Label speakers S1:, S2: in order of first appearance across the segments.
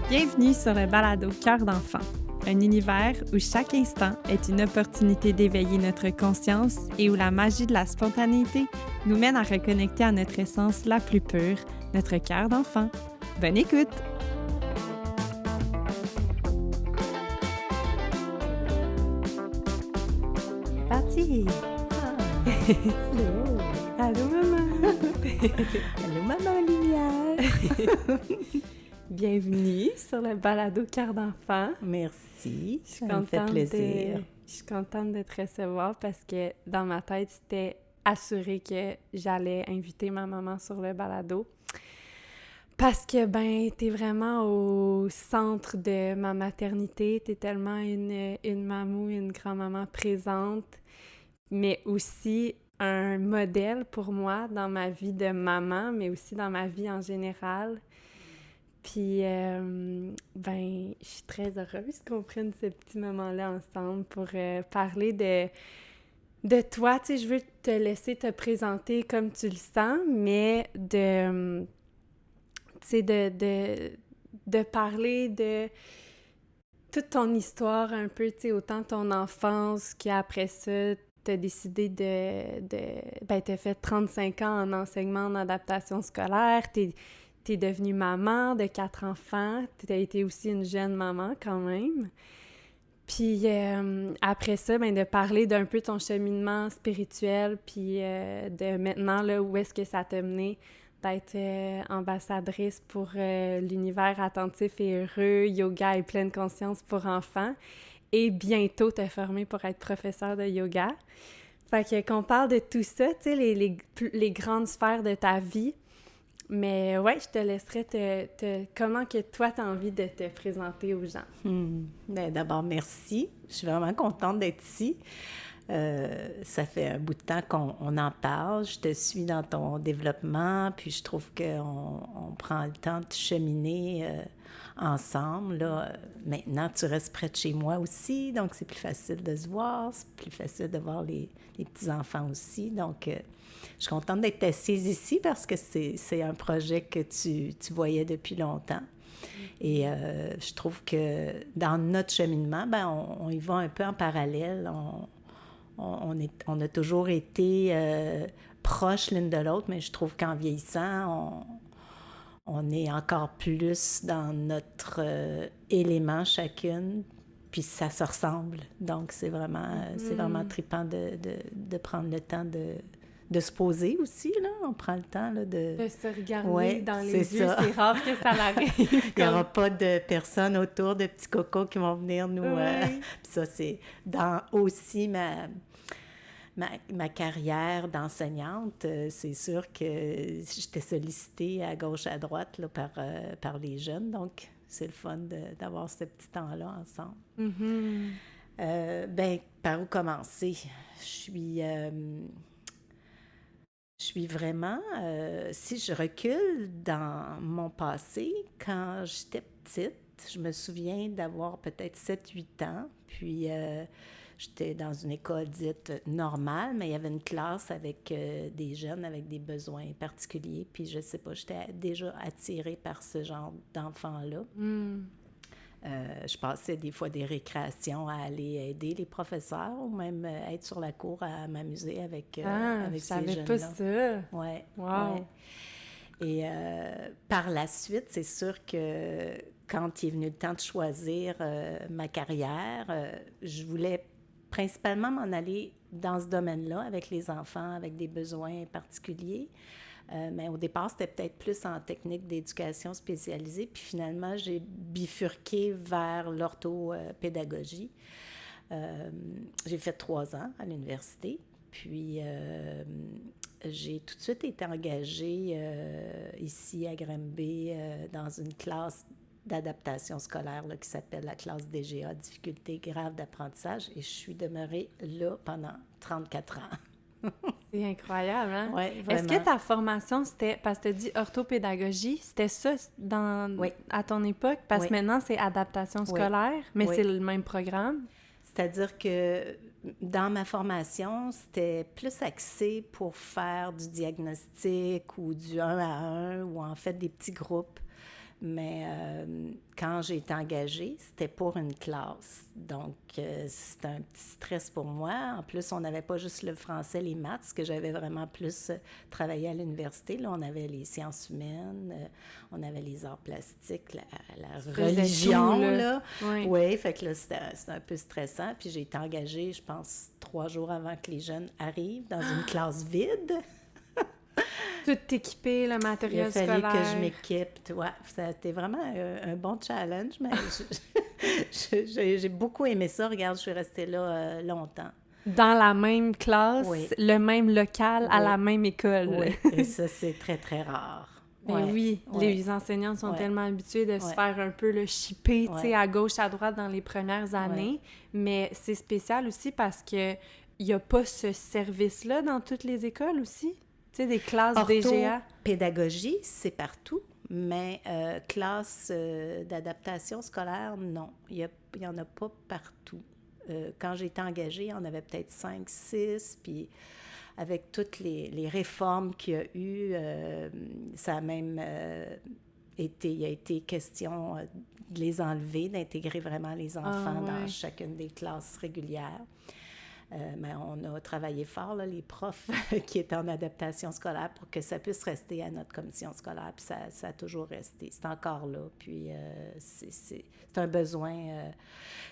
S1: Bienvenue sur le balado Cœur d'enfant, un univers où chaque instant est une opportunité d'éveiller notre conscience et où la magie de la spontanéité nous mène à reconnecter à notre essence la plus pure, notre cœur d'enfant. Bonne écoute! Parti!
S2: Allô!
S1: Allô maman!
S2: Allô, maman Lumière!
S1: Bienvenue sur le balado Cœur d'enfant.
S2: Merci,
S1: Je suis
S2: ça me fait
S1: contente
S2: plaisir.
S1: Je suis contente de te recevoir parce que dans ma tête, c'était assuré que j'allais inviter ma maman sur le balado. Parce que, t'es vraiment au centre de ma maternité. T'es tellement une mamou, une grand-maman présente, mais aussi un modèle pour moi dans ma vie de maman, mais aussi dans ma vie en général. Puis, je suis très heureuse qu'on prenne ce petit moment-là ensemble pour parler de toi. Tu sais, je veux te laisser te présenter comme tu le sens, mais tu sais, de parler de toute ton histoire un peu, tu sais, autant ton enfance qu'après ça, t'as décidé t'as fait 35 ans en enseignement en adaptation scolaire, t'es devenue maman de 4 enfants, t'as été aussi une jeune maman quand même. Puis après ça, de parler d'un peu ton cheminement spirituel, puis de maintenant, là, où est-ce que ça t'a mené d'être ambassadrice pour l'univers attentif et heureux, yoga et pleine conscience pour enfants, et bientôt te former pour être professeur de yoga. Fait que qu'on parle de tout ça, tu sais, les grandes sphères de ta vie. Mais ouais, je te laisserai comment que toi, tu as envie de te présenter aux gens.
S2: D'abord, merci. Je suis vraiment contente d'être ici. Ça fait un bout de temps qu'on en parle. Je te suis dans ton développement, puis je trouve qu'on prend le temps de cheminer ensemble. Là. Maintenant, tu restes près de chez moi aussi, donc c'est plus facile de se voir, c'est plus facile de voir les petits-enfants aussi. Donc, je suis contente d'être assise ici parce que c'est un projet que tu voyais depuis longtemps. Et je trouve que dans notre cheminement, on y va un peu en parallèle. On a toujours été proches l'une de l'autre, mais je trouve qu'en vieillissant, on est encore plus dans notre élément chacune, puis ça se ressemble. Donc, c'est vraiment trippant de prendre le temps de se poser aussi, là. On prend le temps là,
S1: de se regarder dans les yeux.
S2: Ça.
S1: C'est rare que ça l'arrive.
S2: Il n'y aura pas de personnes autour, de petits cocos qui vont venir nous...
S1: Oui.
S2: Puis ça, c'est dans aussi ma carrière d'enseignante. C'est sûr que j'étais sollicitée à gauche, à droite là, par les jeunes. Donc, c'est le fun d'avoir ce petit temps-là ensemble.
S1: Mm-hmm.
S2: Par où commencer? Je suis vraiment, si je recule dans mon passé, quand j'étais petite, je me souviens d'avoir peut-être 7-8 ans, puis j'étais dans une école dite normale, mais il y avait une classe avec des jeunes avec des besoins particuliers, puis je sais pas, j'étais déjà attirée par ce genre d'enfants-là. Je passais des fois des récréations à aller aider les professeurs ou même être sur la cour à m'amuser avec ces jeunes-là.
S1: Je savais pas ça.
S2: Ouais.
S1: Wow.
S2: Ouais. Et par la suite, c'est sûr que quand il est venu le temps de choisir ma carrière, je voulais principalement m'en aller dans ce domaine-là avec les enfants avec des besoins particuliers. Mais au départ, c'était peut-être plus en technique d'éducation spécialisée. Puis finalement, j'ai bifurqué vers l'orthopédagogie. J'ai fait 3 ans à l'université. Puis j'ai tout de suite été engagée ici à Granby dans une classe d'adaptation scolaire là, qui s'appelle la classe DGA, difficultés graves d'apprentissage. Et je suis demeurée là pendant 34 ans.
S1: C'est incroyable, hein?
S2: Oui, vraiment.
S1: Est-ce que ta formation, c'était, parce que tu as dit orthopédagogie, c'était ça à ton époque? Parce que maintenant, c'est adaptation scolaire, mais c'est le même programme?
S2: C'est-à-dire que dans ma formation, c'était plus axé pour faire du diagnostic ou du 1 à 1 ou en fait des petits groupes. Mais quand j'ai été engagée, c'était pour une classe. Donc, c'était un petit stress pour moi. En plus, on n'avait pas juste le français, les maths, parce que j'avais vraiment plus travaillé à l'université. Là, on avait les sciences humaines, on avait les arts plastiques, la religion,
S1: tout,
S2: là.
S1: Oui.
S2: Oui, fait que là, c'était un peu stressant. Puis j'ai été engagée, je pense, 3 jours avant que les jeunes arrivent, dans une classe vide.
S1: Tout équipé, le matériel
S2: Il a fallu
S1: scolaire.
S2: que je m'équipe. Ouais, ça a été vraiment un bon challenge, mais j'ai beaucoup aimé ça. Regarde, je suis restée là longtemps.
S1: Dans la même classe,
S2: Oui.
S1: le même local, à
S2: Oui.
S1: la même école.
S2: Oui, et ça, c'est très, très rare.
S1: Ben
S2: Ouais,
S1: oui,
S2: ouais,
S1: les enseignants sont
S2: ouais,
S1: tellement habitués de se
S2: ouais,
S1: faire un peu le shipper, tu sais,
S2: ouais,
S1: à gauche, à droite dans les premières années. Mais c'est spécial aussi parce que il n'y a pas ce service-là dans toutes les écoles aussi. Tu sais, des classes DGA.
S2: Orthopédagogie, c'est partout, mais classe d'adaptation scolaire, non. Il y en a pas partout. Quand j'ai été engagée, il y en avait peut-être 5, 6, puis avec toutes les réformes qu'il y a eu, ça a même il a été question de les enlever, d'intégrer vraiment les enfants dans chacune des classes régulières. Mais on a travaillé fort, là, les profs qui étaient en adaptation scolaire, pour que ça puisse rester à notre commission scolaire. Puis ça a toujours resté. C'est encore là. Puis c'est un besoin.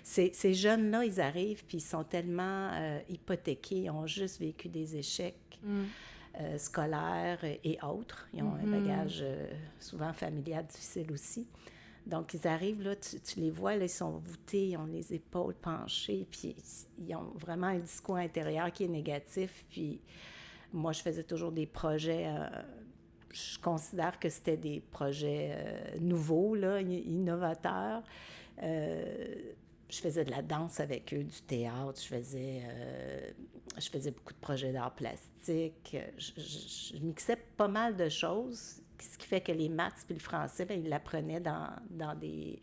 S2: Ces jeunes-là, ils arrivent, puis ils sont tellement hypothéqués. Ils ont juste vécu des échecs scolaires et autres. Ils ont un bagage souvent familial difficile aussi. Donc, ils arrivent, là, tu les vois, là, ils sont voûtés, ils ont les épaules penchées, puis ils ont vraiment un discours intérieur qui est négatif. Puis moi, je faisais toujours des projets, je considère que c'était des projets nouveaux, là, innovateurs. Je faisais de la danse avec eux, du théâtre, je faisais beaucoup de projets d'art plastique. Je mixais pas mal de choses, ce qui fait que les maths puis le français, bien, ils l'apprenaient dans des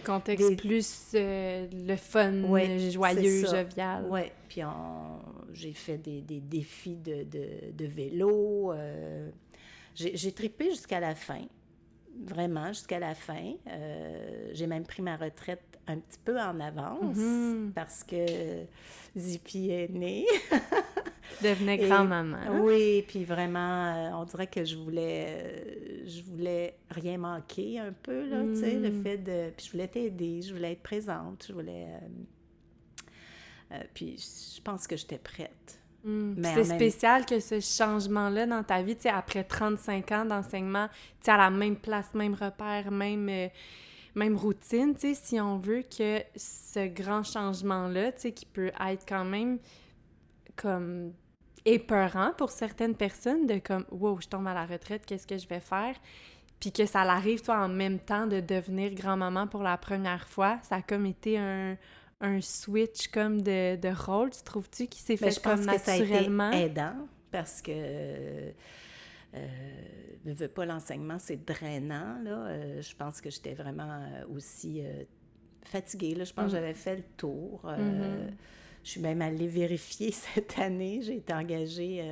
S1: contextes plus le fun, joyeux, jovial.
S2: Oui, puis j'ai fait des défis de vélo. J'ai trippé jusqu'à la fin, vraiment jusqu'à la fin. J'ai même pris ma retraite un petit peu en avance parce que Zippy est née.
S1: Devenait grand-maman.
S2: Oui, puis vraiment, on dirait que je voulais rien manquer un peu, là, tu sais, le fait de... Puis je voulais t'aider, je voulais être présente, je voulais... puis je pense que j'étais prête.
S1: Mais c'est spécial que ce changement-là dans ta vie, tu sais, après 35 ans d'enseignement, tu sais, à la même place, même repère, même routine, tu sais, si on veut que ce grand changement-là, tu sais, qui peut être quand même comme épeurant pour certaines personnes, de comme « wow, je tombe à la retraite, qu'est-ce que je vais faire? » Puis que ça l'arrive, toi, en même temps de devenir grand-maman pour la première fois, ça a comme été un switch comme de rôle, tu trouves-tu, qui s'est fait comme naturellement?
S2: Ça a été aidant, parce que ne veux pas, l'enseignement, c'est drainant, là. Je pense que j'étais vraiment aussi fatiguée, là. Je pense que j'avais fait le tour. Je suis même allée vérifier cette année. J'ai été engagée,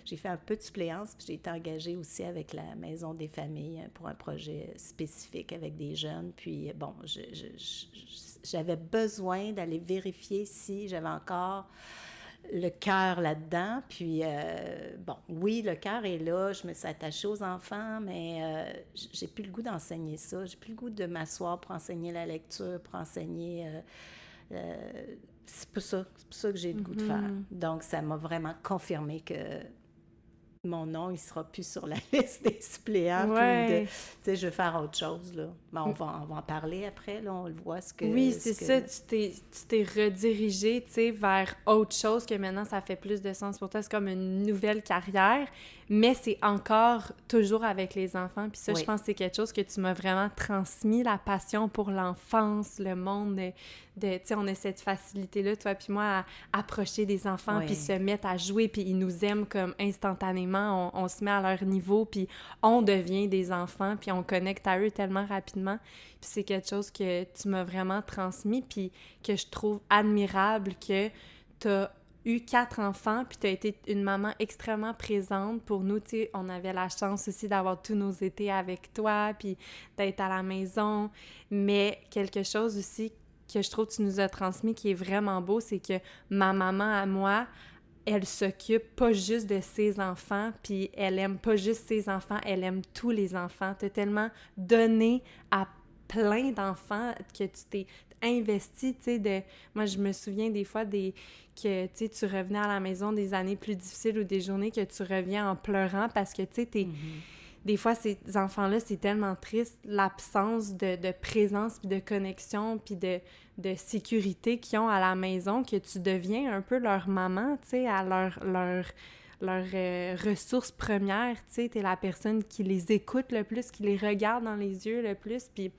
S2: j'ai fait un peu de suppléance, puis j'ai été engagée aussi avec la Maison des familles pour un projet spécifique avec des jeunes. Puis bon, j'avais besoin d'aller vérifier si j'avais encore le cœur là-dedans. Puis bon, oui, le cœur est là, je me suis attachée aux enfants, mais j'ai plus le goût d'enseigner ça. J'ai plus le goût de m'asseoir pour enseigner la lecture, pour enseigner... c'est pour ça que j'ai le goût de faire. Donc, ça m'a vraiment confirmé que mon nom, il sera plus sur la liste des suppléants. Tu sais, je vais faire autre chose, là. Mais on va en parler après, là, on le voit ce que...
S1: Oui, c'est ça, tu t'es redirigée, tu sais, vers autre chose, que maintenant, ça fait plus de sens pour toi. C'est comme une nouvelle carrière, mais c'est encore toujours avec les enfants. Puis ça, je pense que c'est quelque chose que tu m'as vraiment transmis, la passion pour l'enfance, le monde tu sais, on a cette facilité-là, toi puis moi, à approcher des enfants, puis se mettre à jouer, puis ils nous aiment comme instantanément, on se met à leur niveau, puis on devient des enfants, puis on connecte à eux tellement rapidement. Puis c'est quelque chose que tu m'as vraiment transmis, puis que je trouve admirable que t'as eu 4 enfants, puis tu as été une maman extrêmement présente pour nous. Tu sais, on avait la chance aussi d'avoir tous nos étés avec toi, puis d'être à la maison. Mais quelque chose aussi que je trouve que tu nous as transmis qui est vraiment beau, c'est que ma maman à moi, elle s'occupe pas juste de ses enfants, puis elle aime pas juste ses enfants, elle aime tous les enfants. T'as tellement donné à plein d'enfants que tu t'es investi, tu sais, de... Moi, je me souviens des fois que, tu sais, tu revenais à la maison des années plus difficiles ou des journées que tu reviens en pleurant parce que, tu sais, des fois, ces enfants-là, c'est tellement triste, l'absence de présence, puis de connexion, puis de sécurité qu'ils ont à la maison, que tu deviens un peu leur maman, tu sais, à leur ressource première, tu sais, t'es la personne qui les écoute le plus, qui les regarde dans les yeux le plus, puis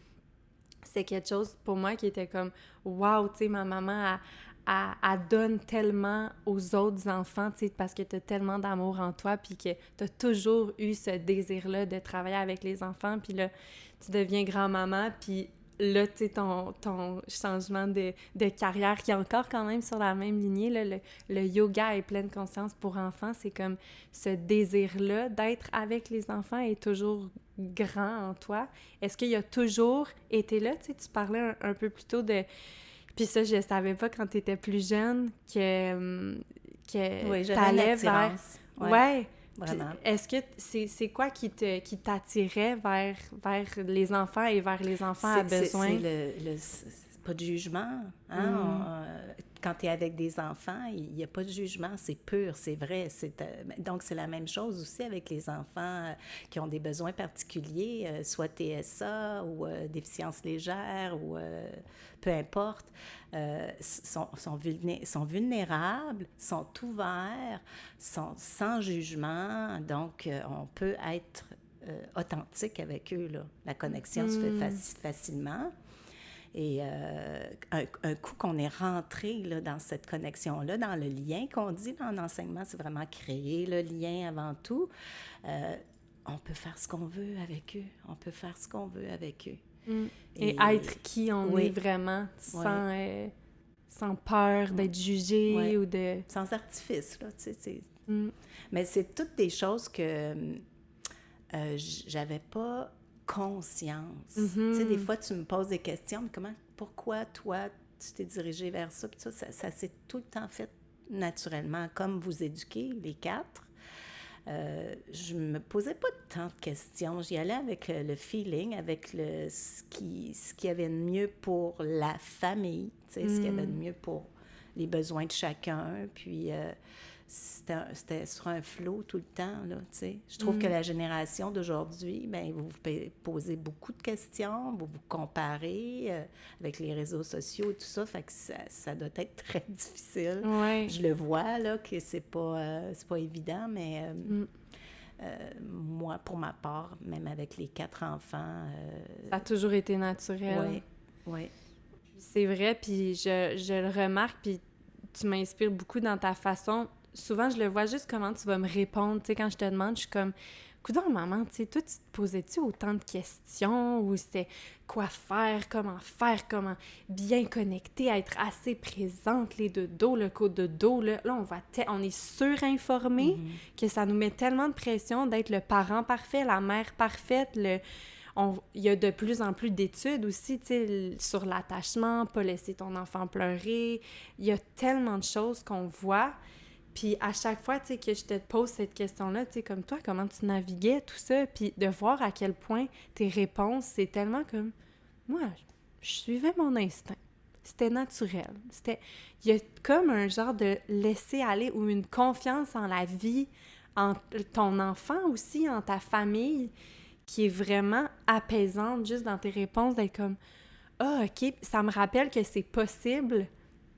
S1: c'est quelque chose pour moi qui était comme « wow », tu sais, ma maman, elle donne tellement aux autres enfants, tu sais, parce que t'as tellement d'amour en toi, puis que t'as toujours eu ce désir-là de travailler avec les enfants, puis là, tu deviens grand-maman, puis là, tu sais, ton changement de carrière, qui est encore quand même sur la même lignée, là, le yoga et pleine conscience pour enfants, c'est comme ce désir-là d'être avec les enfants est toujours grand en toi. Est-ce qu'il a toujours été là? Tu sais, tu parlais un peu plus tôt de... Puis ça, je savais pas quand tu étais plus jeune que
S2: Oui, j'avais une
S1: t'allais
S2: attirance.
S1: vers... Ouais.
S2: Vraiment.
S1: Est-ce que c'est quoi qui t'attirait vers les enfants et vers les enfants à besoin?
S2: C'est pas de jugement. Hein? Quand tu es avec des enfants, il n'y a pas de jugement, c'est pur, c'est vrai. Donc, c'est la même chose aussi avec les enfants qui ont des besoins particuliers, soit TSA ou déficience légère ou peu importe. Sont vulnérables, sont ouverts, sont sans jugement. Donc, on peut être authentique avec eux, là. La connexion se fait facilement. Et un coup qu'on est rentré là, dans cette connexion-là, dans le lien qu'on dit dans l'enseignement, c'est vraiment créer le lien avant tout. On peut faire ce qu'on veut avec eux. On peut faire ce qu'on veut avec eux.
S1: Et être qui on est vraiment, sans peur d'être jugé ou de...
S2: Sans artifice, là, tu sais. Mais c'est toutes des choses que j'avais pas conscience. Tu sais, des fois, tu me poses des questions, mais pourquoi toi, tu t'es dirigée vers ça? Puis ça s'est tout le temps fait naturellement, comme vous éduquez, les 4. Je me posais pas tant de questions. J'y allais avec le feeling, avec ce qui avait de mieux pour la famille, tu sais, ce qui avait de mieux pour les besoins de chacun. Puis c'était sur un flow tout le temps, là, tu sais. Je trouve que la génération d'aujourd'hui, bien, vous vous posez beaucoup de questions, vous vous comparez avec les réseaux sociaux et tout ça, fait que ça doit être très difficile.
S1: Ouais.
S2: Je le vois, là, que c'est pas évident, mais moi, pour ma part, même avec les 4 enfants...
S1: ça a toujours été naturel.
S2: Oui.
S1: C'est vrai, puis je le remarque, puis tu m'inspires beaucoup dans ta façon. Souvent, je le vois juste comment tu vas me répondre. Tu sais, quand je te demande, je suis comme, coudonc, maman, tu sais, toi, tu te posais-tu autant de questions ou c'était quoi faire, comment bien connecter, être assez présente, les deux dos, le côte de dos, là on est surinformé que ça nous met tellement de pression d'être le parent parfait, la mère parfaite, il y a de plus en plus d'études aussi, tu sais, sur l'attachement, pas laisser ton enfant pleurer. Il y a tellement de choses qu'on voit. Puis à chaque fois, tu sais, que je te pose cette question-là, tu sais, comme toi, comment tu naviguais, tout ça, puis de voir à quel point tes réponses, c'est tellement comme... Moi, je suivais mon instinct. C'était naturel. Il y a comme un genre de laisser-aller ou une confiance en la vie, en ton enfant aussi, en ta famille, qui est vraiment apaisante juste dans tes réponses, d'être comme « Ah, OK, ça me rappelle que c'est possible,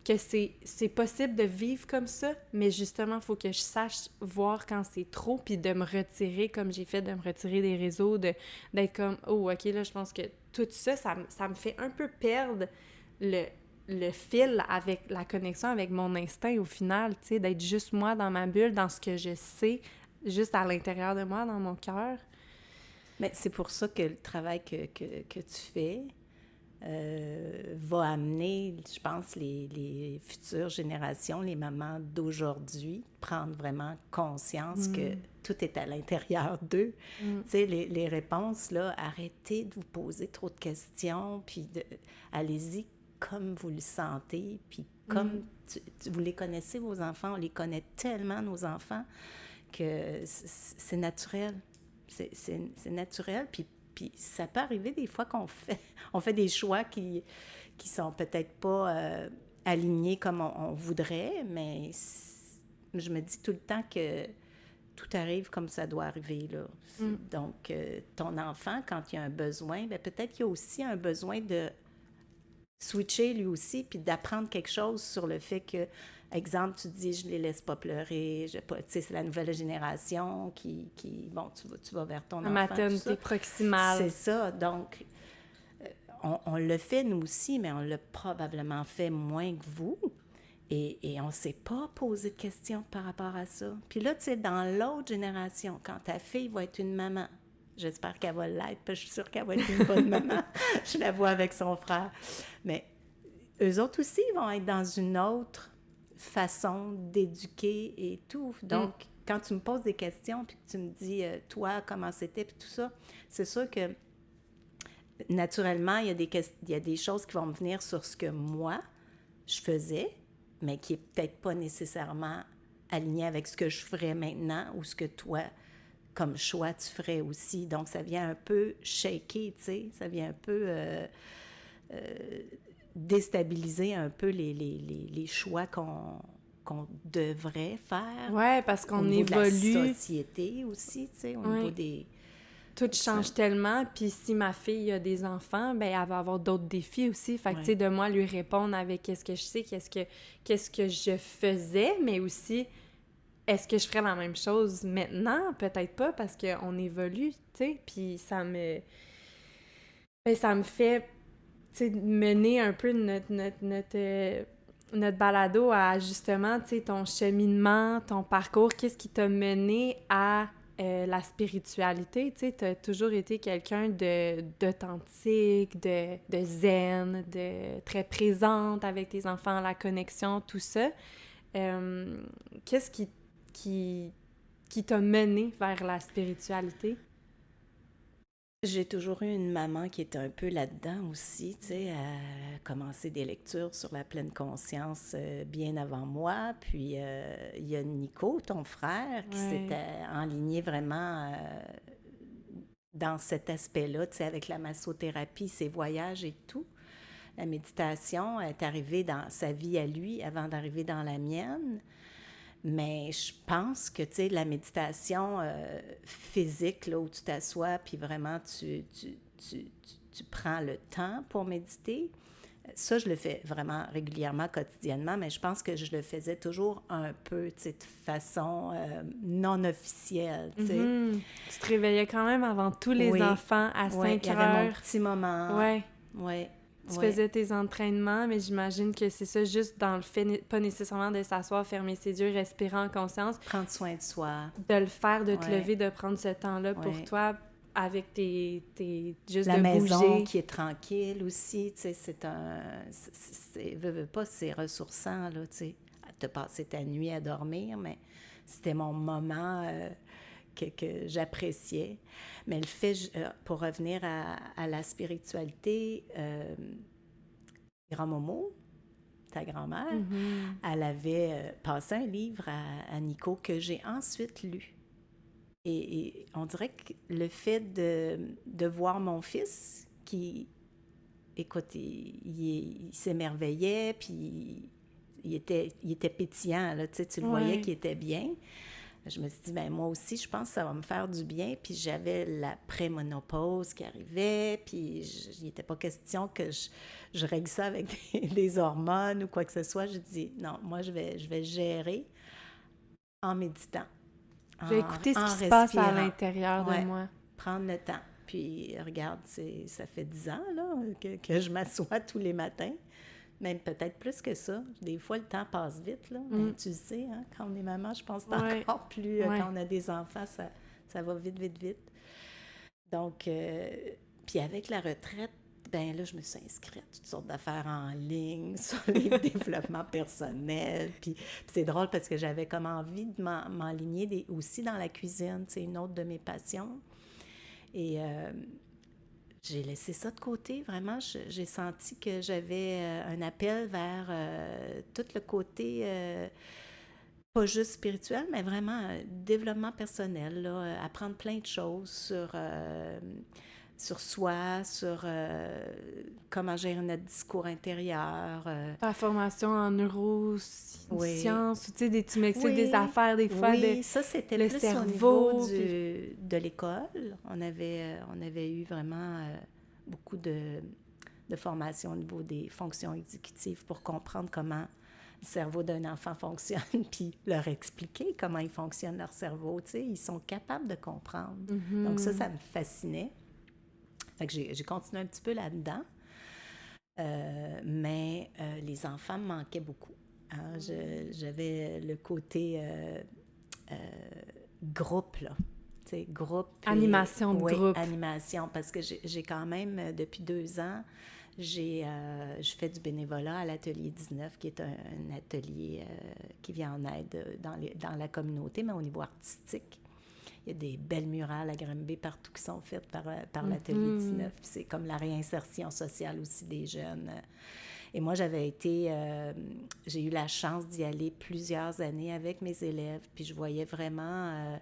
S1: que c'est possible de vivre comme ça, mais justement, il faut que je sache voir quand c'est trop, puis de me retirer, comme j'ai fait, de me retirer des réseaux, d'être comme « Oh, OK, là, je pense que tout ça, ça me fait un peu perdre le fil avec la connexion avec mon instinct au final, tu sais, d'être juste moi dans ma bulle, dans ce que je sais, juste à l'intérieur de moi, dans mon cœur. »
S2: Mais c'est pour ça que le travail que tu fais, va amener, je pense, les futures générations, les mamans d'aujourd'hui, prendre vraiment conscience que tout est à l'intérieur d'eux. Tu sais, les réponses, là, arrêtez de vous poser trop de questions, puis allez-y comme vous le sentez, puis comme vous les connaissez, vos enfants, on les connaît tellement, nos enfants, que c'est naturel. C'est naturel, puis ça peut arriver des fois on fait des choix qui sont peut-être pas alignés comme on voudrait, mais je me dis tout le temps que tout arrive comme ça doit arriver, là. Donc, ton enfant, quand il a un besoin, bien, peut-être qu'il a aussi un besoin de switcher lui aussi, puis d'apprendre quelque chose sur le fait que, exemple, tu dis, je les laisse pas pleurer, tu sais, c'est la nouvelle génération bon, tu vas vers ton enfant,
S1: La maternité proximale.
S2: C'est ça, donc, on le fait nous aussi, mais on l'a probablement fait moins que vous, et on ne s'est pas posé de questions par rapport à ça. Puis là, tu sais, dans l'autre génération, quand ta fille va être une maman, j'espère qu'elle va l'être, parce que je suis sûre qu'elle va être une bonne maman. Je la vois avec son frère. Mais eux autres aussi vont être dans une autre façon d'éduquer et tout. Donc, quand tu me poses des questions, puis que tu me dis, toi, comment c'était, puis tout ça, c'est sûr que, naturellement, il y a des choses qui vont me venir sur ce que moi, je faisais, mais qui est peut-être pas nécessairement aligné avec ce que je ferais maintenant ou ce que toi, comme choix, tu ferais aussi. Donc, ça vient un peu shaker, tu sais, ça vient un peu déstabiliser un peu les choix qu'on devrait faire.
S1: Ouais, parce qu'on
S2: évolue. Au niveau de la
S1: évolue.
S2: société aussi, tu sais, au niveau des...
S1: Tout change tellement, puis si ma fille a des enfants, ben elle va avoir d'autres défis aussi. Fait que, tu sais, de moi lui répondre avec qu'est-ce que je sais, qu'est-ce que je faisais, mais aussi, est-ce que je ferais la même chose maintenant? Peut-être pas, parce qu'on évolue, tu sais, puis ça me fait, tu sais, mener un peu notre balado à, justement, tu sais, ton cheminement, ton parcours, qu'est-ce qui t'a mené à la spiritualité, tu sais, t'as toujours été quelqu'un d'authentique, de zen, de très présente avec tes enfants, la connexion, tout ça. Qu'est-ce qui t'a mené vers la spiritualité?
S2: J'ai toujours eu une maman qui était un peu là-dedans aussi, tu sais, à commencer des lectures sur la pleine conscience bien avant moi. Puis il y a Nico, ton frère, qui s'était enligné vraiment dans cet aspect-là, tu sais, avec la massothérapie, ses voyages et tout. La méditation est arrivée dans sa vie à lui avant d'arriver dans la mienne. Mais je pense que, tu sais, la méditation physique, là, où tu t'assois, puis vraiment, tu prends le temps pour méditer, ça, je le fais vraiment régulièrement, quotidiennement, mais je pense que je le faisais toujours un peu, tu sais, de façon non officielle, tu sais.
S1: Tu te réveillais quand même avant tous les enfants à 5 heures.
S2: Il y avait mon petit moment.
S1: Tu faisais tes entraînements, mais j'imagine que c'est ça, juste dans le fait, pas nécessairement de s'asseoir, fermer ses yeux, respirer en conscience.
S2: Prendre soin de soi.
S1: De le faire, de te lever, de prendre ce temps-là pour toi, avec juste
S2: la
S1: de
S2: maison
S1: bouger.
S2: Qui est tranquille aussi, tu sais, veux pas, c'est ressourçant, là, tu sais. Tu as passé ta nuit à dormir, mais c'était mon moment que j'appréciais. Mais le fait, pour revenir à la spiritualité, grand-momo, ta grand-mère, elle avait passé un livre à Nico que j'ai ensuite lu. Et on dirait que le fait de voir mon fils qui, écoute, il s'émerveillait, puis il était pétillant, là, tu le voyais qu'il était bien. Je me suis dit, ben moi aussi, je pense que ça va me faire du bien. Puis j'avais la prémonopause qui arrivait, puis il n'était pas question que je règle ça avec des hormones ou quoi que ce soit. J'ai dit, non, moi, je vais gérer en méditant.
S1: Je vais écouter ce qui se passe à l'intérieur de moi.
S2: Prendre le temps. Puis, regarde, ça fait 10 ans là, que je m'assois tous les matins. Même peut-être plus que ça. Des fois, le temps passe vite, là. Ben, tu le sais, hein, quand on est maman, je pense que c'est encore plus... Quand on a des enfants, ça va vite, vite, vite. Donc, puis avec la retraite, ben là, je me suis inscrite à toutes sortes d'affaires en ligne, sur les développements personnels. Puis c'est drôle parce que j'avais comme envie de m'enligner aussi dans la cuisine. C'est une autre de mes passions. Et j'ai laissé ça de côté, vraiment. J'ai senti que j'avais un appel vers tout le côté, pas juste spirituel, mais vraiment développement personnel, là, apprendre plein de choses sur soi, sur comment gérer notre discours intérieur.
S1: Ta formation en
S2: Oui,
S1: neurosciences, tu sais, tu m'expliques des
S2: oui,
S1: affaires des fois de
S2: oui, ça c'était
S1: le
S2: plus au niveau
S1: cerveau, puis...
S2: de l'école. On avait eu vraiment beaucoup de formation au niveau des fonctions exécutives pour comprendre comment le cerveau d'un enfant fonctionne, puis leur expliquer comment ils fonctionnent leur cerveau. Tu sais, ils sont capables de comprendre. Donc ça me fascinait. Fait que j'ai continué un petit peu là-dedans. Mais les enfants me manquaient beaucoup. Hein? J'avais le côté groupe, là. Tu sais, groupe.
S1: Animation de
S2: Oui,
S1: groupe.
S2: animation. Parce que j'ai quand même, depuis 2 ans, je fais du bénévolat à l'Atelier 19, qui est un atelier qui vient en aide dans la communauté, mais au niveau artistique. Il y a des belles murales à Granby partout qui sont faites par l'Atelier 19. Puis c'est comme la réinsertion sociale aussi des jeunes. Et moi, j'ai eu la chance d'y aller plusieurs années avec mes élèves. Puis je voyais vraiment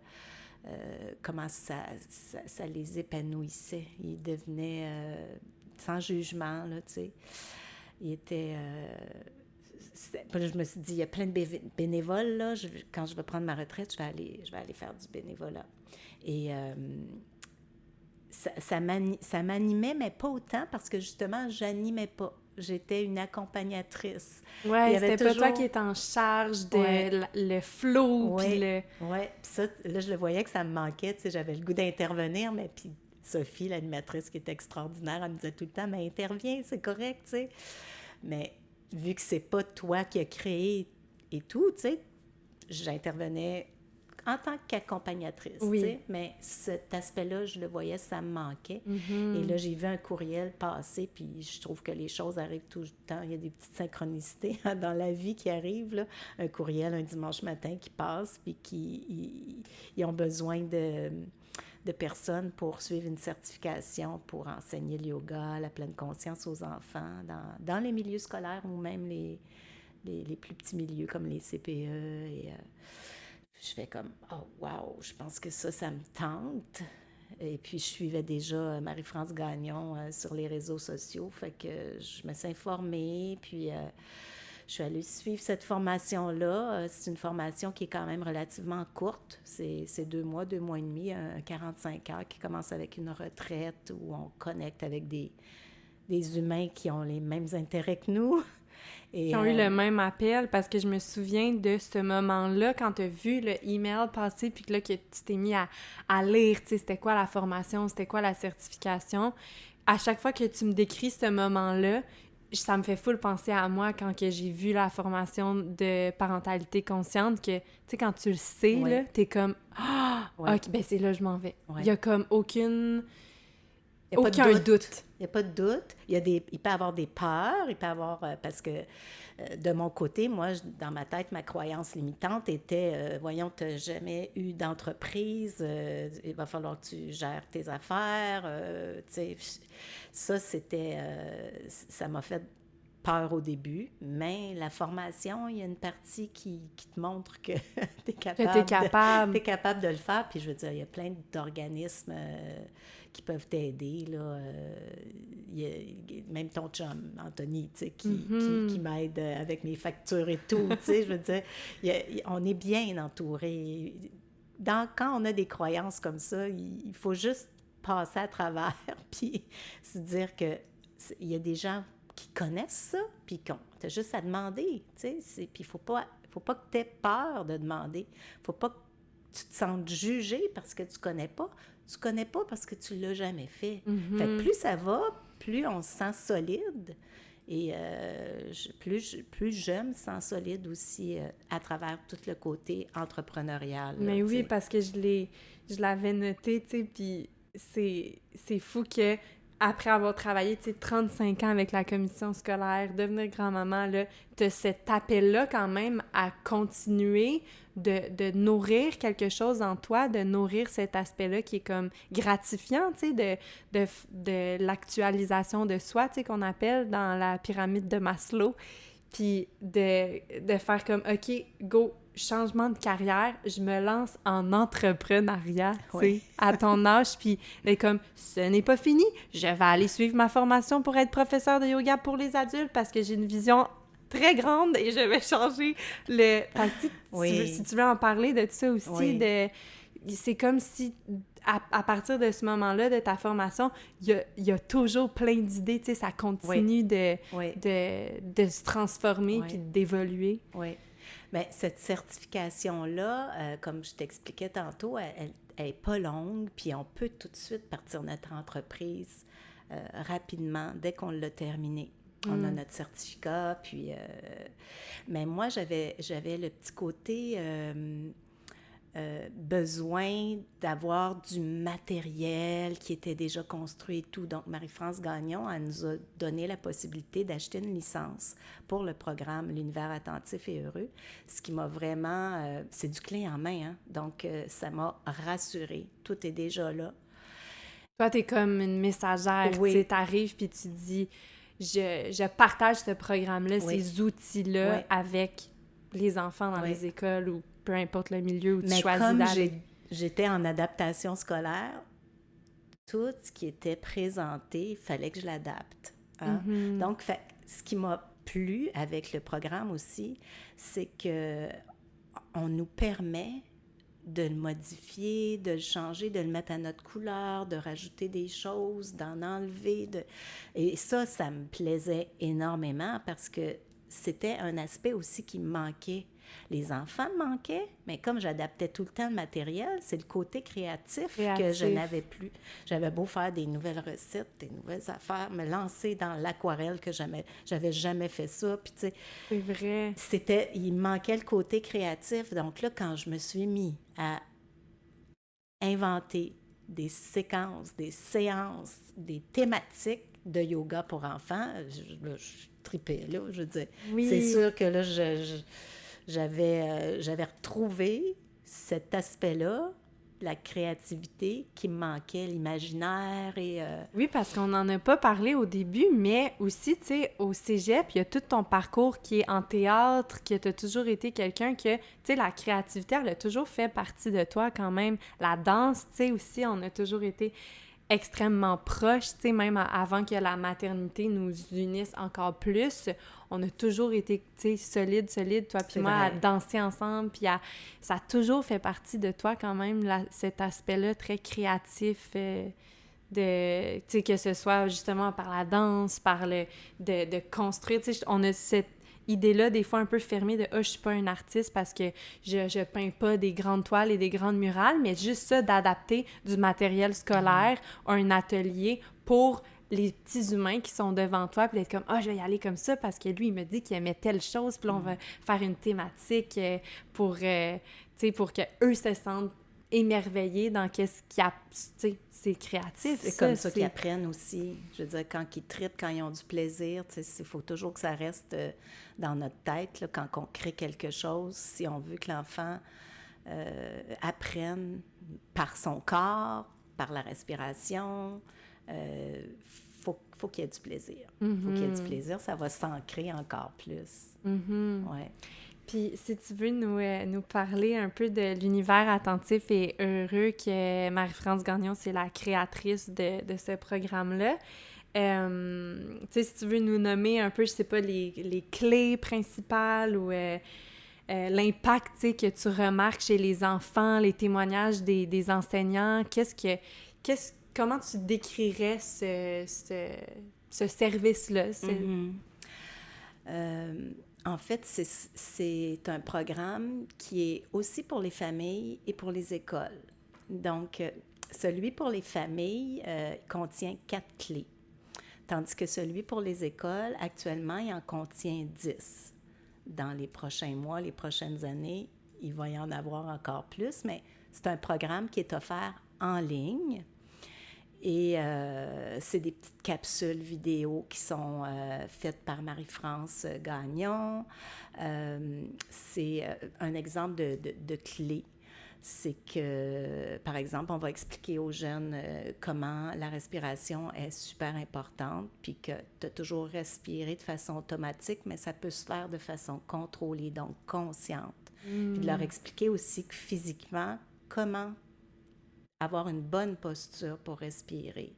S2: comment ça les épanouissait. Ils devenaient sans jugement, là, tu sais. Ils étaient... je me suis dit, il y a plein de bénévoles, là. Quand je vais prendre ma retraite, je vais aller faire du bénévolat. Et ça m'animait, mais pas autant, parce que justement, j'animais pas. J'étais une accompagnatrice.
S1: Ouais, c'était pas toi qui étais en charge de le flow, puis le...
S2: Oui, puis ça, là, je le voyais que ça me manquait, tu sais, j'avais le goût d'intervenir, mais puis Sophie, l'animatrice qui était extraordinaire, elle me disait tout le temps, mais interviens, c'est correct, tu sais. Mais vu que c'est pas toi qui as créé et tout, tu sais, j'intervenais en tant qu'accompagnatrice,
S1: oui.
S2: Tu sais, mais cet aspect-là, je le voyais, ça me manquait. Et là, j'ai vu un courriel passer, puis je trouve que les choses arrivent tout le temps. Il y a des petites synchronicités dans la vie qui arrivent, là. Un courriel un dimanche matin qui passe, puis ils ont besoin de personnes pour suivre une certification pour enseigner le yoga, la pleine conscience aux enfants, dans les milieux scolaires ou même les plus petits milieux comme les CPE. Et je fais comme, oh wow, je pense que ça me tente. Et puis, je suivais déjà Marie-France Gagnon sur les réseaux sociaux. Fait que je me suis informée, puis je suis allée suivre cette formation-là. C'est une formation qui est quand même relativement courte. C'est 2 mois, 2 mois et demi, 45 heures qui commence avec une retraite où on connecte avec des humains qui ont les mêmes intérêts que nous.
S1: Qui ont eu le même appel, parce que je me souviens de ce moment-là, quand tu as vu le email passer, puis que là, que tu t'es mis à lire, tu sais, c'était quoi la formation, c'était quoi la certification. À chaque fois que tu me décris ce moment-là, ça me fait full penser à moi quand que j'ai vu la formation de parentalité consciente, que, tu sais, quand tu le sais,
S2: Oui.
S1: là, t'es comme « Ah!
S2: Oui.
S1: OK, ben c'est là je m'en vais.
S2: Oui.
S1: Il y a comme aucun doute.
S2: Il n'y a pas de doute. Il peut y avoir des peurs, il peut y avoir... parce que de mon côté, moi, dans ma tête, ma croyance limitante était, voyons, tu n'as jamais eu d'entreprise, il va falloir que tu gères tes affaires. Tu sais, ça, ça m'a fait peur au début, mais la formation, il y a une partie qui te montre que tu es capable de le faire. Puis je veux dire, il y a plein d'organismes qui peuvent t'aider, là. Même ton chum, Anthony, tu sais, qui m'aide avec mes factures et tout, tu sais, je veux dire, on est bien entouré. Quand on a des croyances comme ça, il faut juste passer à travers, puis se dire que il y a des gens qui connaissent ça, puis t'as juste à demander, tu sais, puis il faut pas que tu aies peur de demander, faut pas que tu te sentes jugé parce que tu connais pas parce que tu l'as jamais fait. Fait que plus ça va, plus on se sent solide, et plus je me sens solide aussi à travers tout le côté entrepreneurial. Là,
S1: mais oui, parce que je l'avais noté, tu sais, puis c'est fou que après avoir travaillé, tu sais, 35 ans avec la commission scolaire, devenir grand-maman, là, t'as cet appel-là quand même à continuer de nourrir quelque chose en toi, de nourrir cet aspect-là qui est comme gratifiant, tu sais, de l'actualisation de soi, tu sais, qu'on appelle dans la pyramide de Maslow, puis de faire comme, OK, go, changement de carrière, je me lance en entrepreneuriat, tu sais,
S2: Oui.
S1: à ton âge, puis comme, ce n'est pas fini, je vais aller suivre ma formation pour être professeur de yoga pour les adultes parce que j'ai une vision très grande et je vais changer le... Parce que si tu veux en parler de ça aussi, c'est comme si, à partir de ce moment-là, de ta formation, il y a toujours plein d'idées, tu sais, ça continue de se transformer puis d'évoluer.
S2: Oui. Bien, cette certification-là, comme je t'expliquais tantôt, elle n'est pas longue, puis on peut tout de suite partir notre entreprise rapidement, dès qu'on l'a terminée. On a notre certificat, puis... mais moi, j'avais le petit côté besoin d'avoir du matériel qui était déjà construit et tout. Donc, Marie-France Gagnon, elle nous a donné la possibilité d'acheter une licence pour le programme L'univers attentif et heureux, ce qui m'a vraiment... c'est du clé en main, hein? Donc, ça m'a rassurée. Tout est déjà là.
S1: Toi, t'es comme une messagère,
S2: Oui.
S1: Tu sais, t'arrives puis tu dis... Je partage ce programme-là, ces outils-là avec les enfants dans les écoles ou peu importe le milieu où tu choisis d'aller.
S2: Mais comme j'étais en adaptation scolaire, tout ce qui était présenté, il fallait que je l'adapte. Hein? Donc, ce qui m'a plu avec le programme aussi, c'est que on nous permet de le modifier, de le changer, de le mettre à notre couleur, de rajouter des choses, d'en enlever. Et ça me plaisait énormément parce que c'était un aspect aussi qui me manquait. Les enfants me manquaient, mais comme j'adaptais tout le temps le matériel, c'est le côté créatif que je n'avais plus. J'avais beau faire des nouvelles recettes, des nouvelles affaires, me lancer dans l'aquarelle que j'avais jamais fait ça. Puis tu sais,
S1: c'est vrai.
S2: Il me manquait le côté créatif. Donc là, quand je me suis mis à inventer des séquences, des séances, des thématiques de yoga pour enfants, je tripais, là, je veux dire. C'est sûr que là, j'avais retrouvé cet aspect-là, la créativité qui me manquait, l'imaginaire et...
S1: Oui, parce qu'on n'en a pas parlé au début, mais aussi, tu sais, au cégep, il y a tout ton parcours qui est en théâtre, que tu as toujours été quelqu'un que, tu sais, la créativité, elle a toujours fait partie de toi quand même. La danse, tu sais, aussi, on a toujours été extrêmement proches, tu sais, même avant que la maternité nous unisse encore plus, on a toujours été, tu sais, solide, toi puis moi, à danser ensemble, puis ça a toujours fait partie de toi quand même, cet aspect-là très créatif, tu sais, que ce soit justement par la danse, par de construire, tu sais, on a cette idée-là, des fois un peu fermée de « Ah, je suis pas un artiste parce que je peins pas des grandes toiles et des grandes murales », mais juste ça, d'adapter du matériel scolaire à un atelier pour les petits humains qui sont devant toi, puis d'être comme « Ah, je vais y aller comme ça parce que lui, il me dit qu'il aimait telle chose, puis là, on va faire une thématique pour, tu sais, pour qu'eux se sentent émerveillés dans qu'est-ce qu'il y a, tu sais, c'est créatif.
S2: C'est comme ça qu'ils apprennent aussi. Je veux dire, quand ils trippent, quand ils ont du plaisir, tu sais, il faut toujours que ça reste dans notre tête, là, quand on crée quelque chose. Si on veut que l'enfant apprenne par son corps, par la respiration, faut qu'il y ait du plaisir. Faut qu'il y ait du plaisir, ça va s'ancrer encore plus. Ouais.
S1: Puis, si tu veux nous parler un peu de l'univers attentif et heureux, que Marie-France Gagnon, c'est la créatrice de ce programme-là. Tu sais, si tu veux nous nommer un peu, je sais pas, les clés principales ou l'impact, tu sais, que tu remarques chez les enfants, les témoignages des enseignants, comment tu décrirais ce service-là?
S2: En fait, c'est un programme qui est aussi pour les familles et pour les écoles. Donc, celui pour les familles contient 4 clés, tandis que celui pour les écoles, actuellement, il en contient 10. Dans les prochains mois, les prochaines années, il va y en avoir encore plus, mais c'est un programme qui est offert en ligne Et c'est des petites capsules vidéo qui sont faites par Marie-France Gagnon. C'est un exemple de clé. C'est que, par exemple, on va expliquer aux jeunes comment la respiration est super importante, puis que tu as toujours respiré de façon automatique, mais ça peut se faire de façon contrôlée, donc consciente. Puis de leur expliquer aussi que physiquement, comment avoir une bonne posture pour respirer.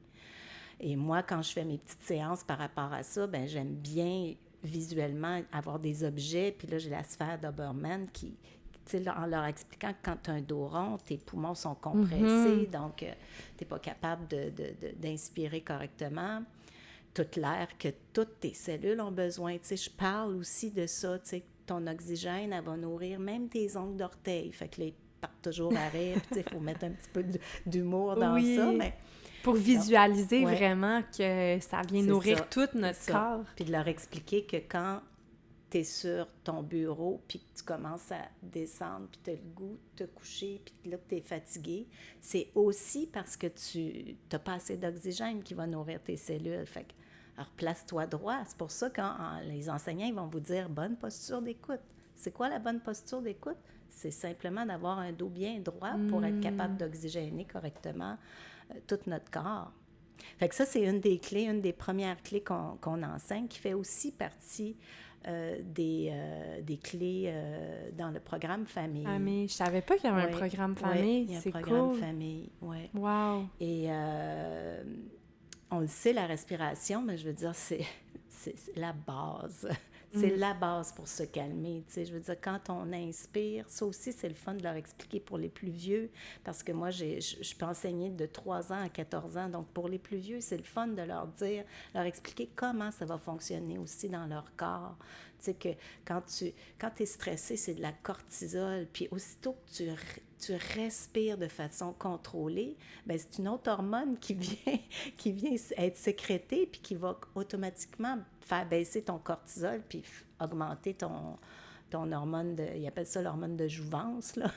S2: Et moi, quand je fais mes petites séances par rapport à ça, ben j'aime bien visuellement avoir des objets. Puis là, j'ai la sphère d'Obermann qui, tu sais, en leur expliquant que quand tu as un dos rond, tes poumons sont compressés, donc tu n'es pas capable d'inspirer correctement. Tout l'air que toutes tes cellules ont besoin. Tu sais, je parle aussi de ça, tu sais, ton oxygène, elle va nourrir même tes ongles d'orteil. Fait que les partent toujours à rire. Il faut mettre un petit peu d'humour dans ça. Mais
S1: pour visualiser
S2: ouais,
S1: vraiment que ça vient nourrir
S2: ça,
S1: tout notre corps.
S2: Puis de leur expliquer que quand tu es sur ton bureau, puis que tu commences à descendre, puis tu as le goût de te coucher, puis là que tu es fatigué, c'est aussi parce que tu n'as pas assez d'oxygène qui va nourrir tes cellules. Fait que, alors place-toi droit. C'est pour ça que les enseignants ils vont vous dire bonne posture d'écoute. C'est quoi la bonne posture d'écoute? C'est simplement d'avoir un dos bien droit pour être capable d'oxygéner correctement tout notre corps. Fait que ça, c'est une des clés, une des premières clés qu'on enseigne, qui fait aussi partie des clés dans le programme famille.
S1: Famille. Je savais pas qu'il y avait un programme famille.
S2: Il y a un
S1: c'est
S2: programme
S1: cool.
S2: famille, oui.
S1: Wow.
S2: Et on le sait, la respiration, mais je veux dire, c'est la base. C'est la base pour se calmer. Tu sais, je veux dire, quand on inspire, ça aussi, c'est le fun de leur expliquer pour les plus vieux, parce que moi, je peux enseigner de 3 ans à 14 ans. Donc, pour les plus vieux, c'est le fun de leur dire, leur expliquer comment ça va fonctionner aussi dans leur corps. Tu sais, que quand tu es stressé, c'est de la cortisol. Puis aussitôt que tu respires de façon contrôlée, bien, c'est une autre hormone qui vient être sécrétée puis qui va automatiquement faire baisser ton cortisol puis augmenter ton hormone ils appellent ça l'hormone de jouvence, là.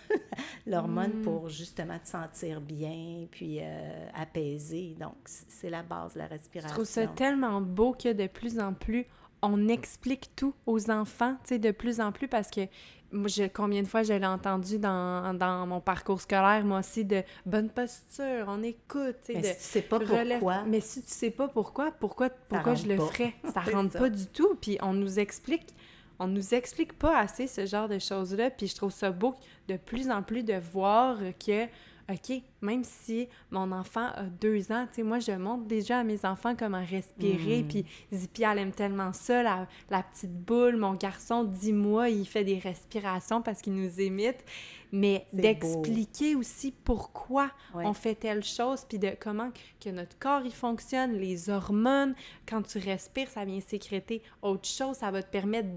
S2: L'hormone pour justement te sentir bien puis apaisé. Donc, c'est la base, la respiration.
S1: Je trouve ça tellement beau que de plus en plus, on explique tout aux enfants, tu sais, de plus en plus, parce que moi, combien de fois je l'ai entendu dans mon parcours scolaire, moi aussi, de bonne posture, on écoute, tu sais,
S2: mais si tu sais pas pourquoi...
S1: Mais si tu sais pas pourquoi je le ferais? Ça rentre pas du tout, puis on nous explique pas assez ce genre de choses-là, puis je trouve ça beau de plus en plus de voir que OK, même si mon enfant a 2 ans, tu sais, moi, je montre déjà à mes enfants comment respirer, puis Zippy, elle aime tellement ça, la petite boule. Mon garçon, 10 mois, il fait des respirations parce qu'il nous imite, mais
S2: c'est
S1: d'expliquer aussi pourquoi
S2: ouais.
S1: on fait telle chose, puis de comment que notre corps, il fonctionne, les hormones, quand tu respires, ça vient sécréter autre chose, ça va te permettre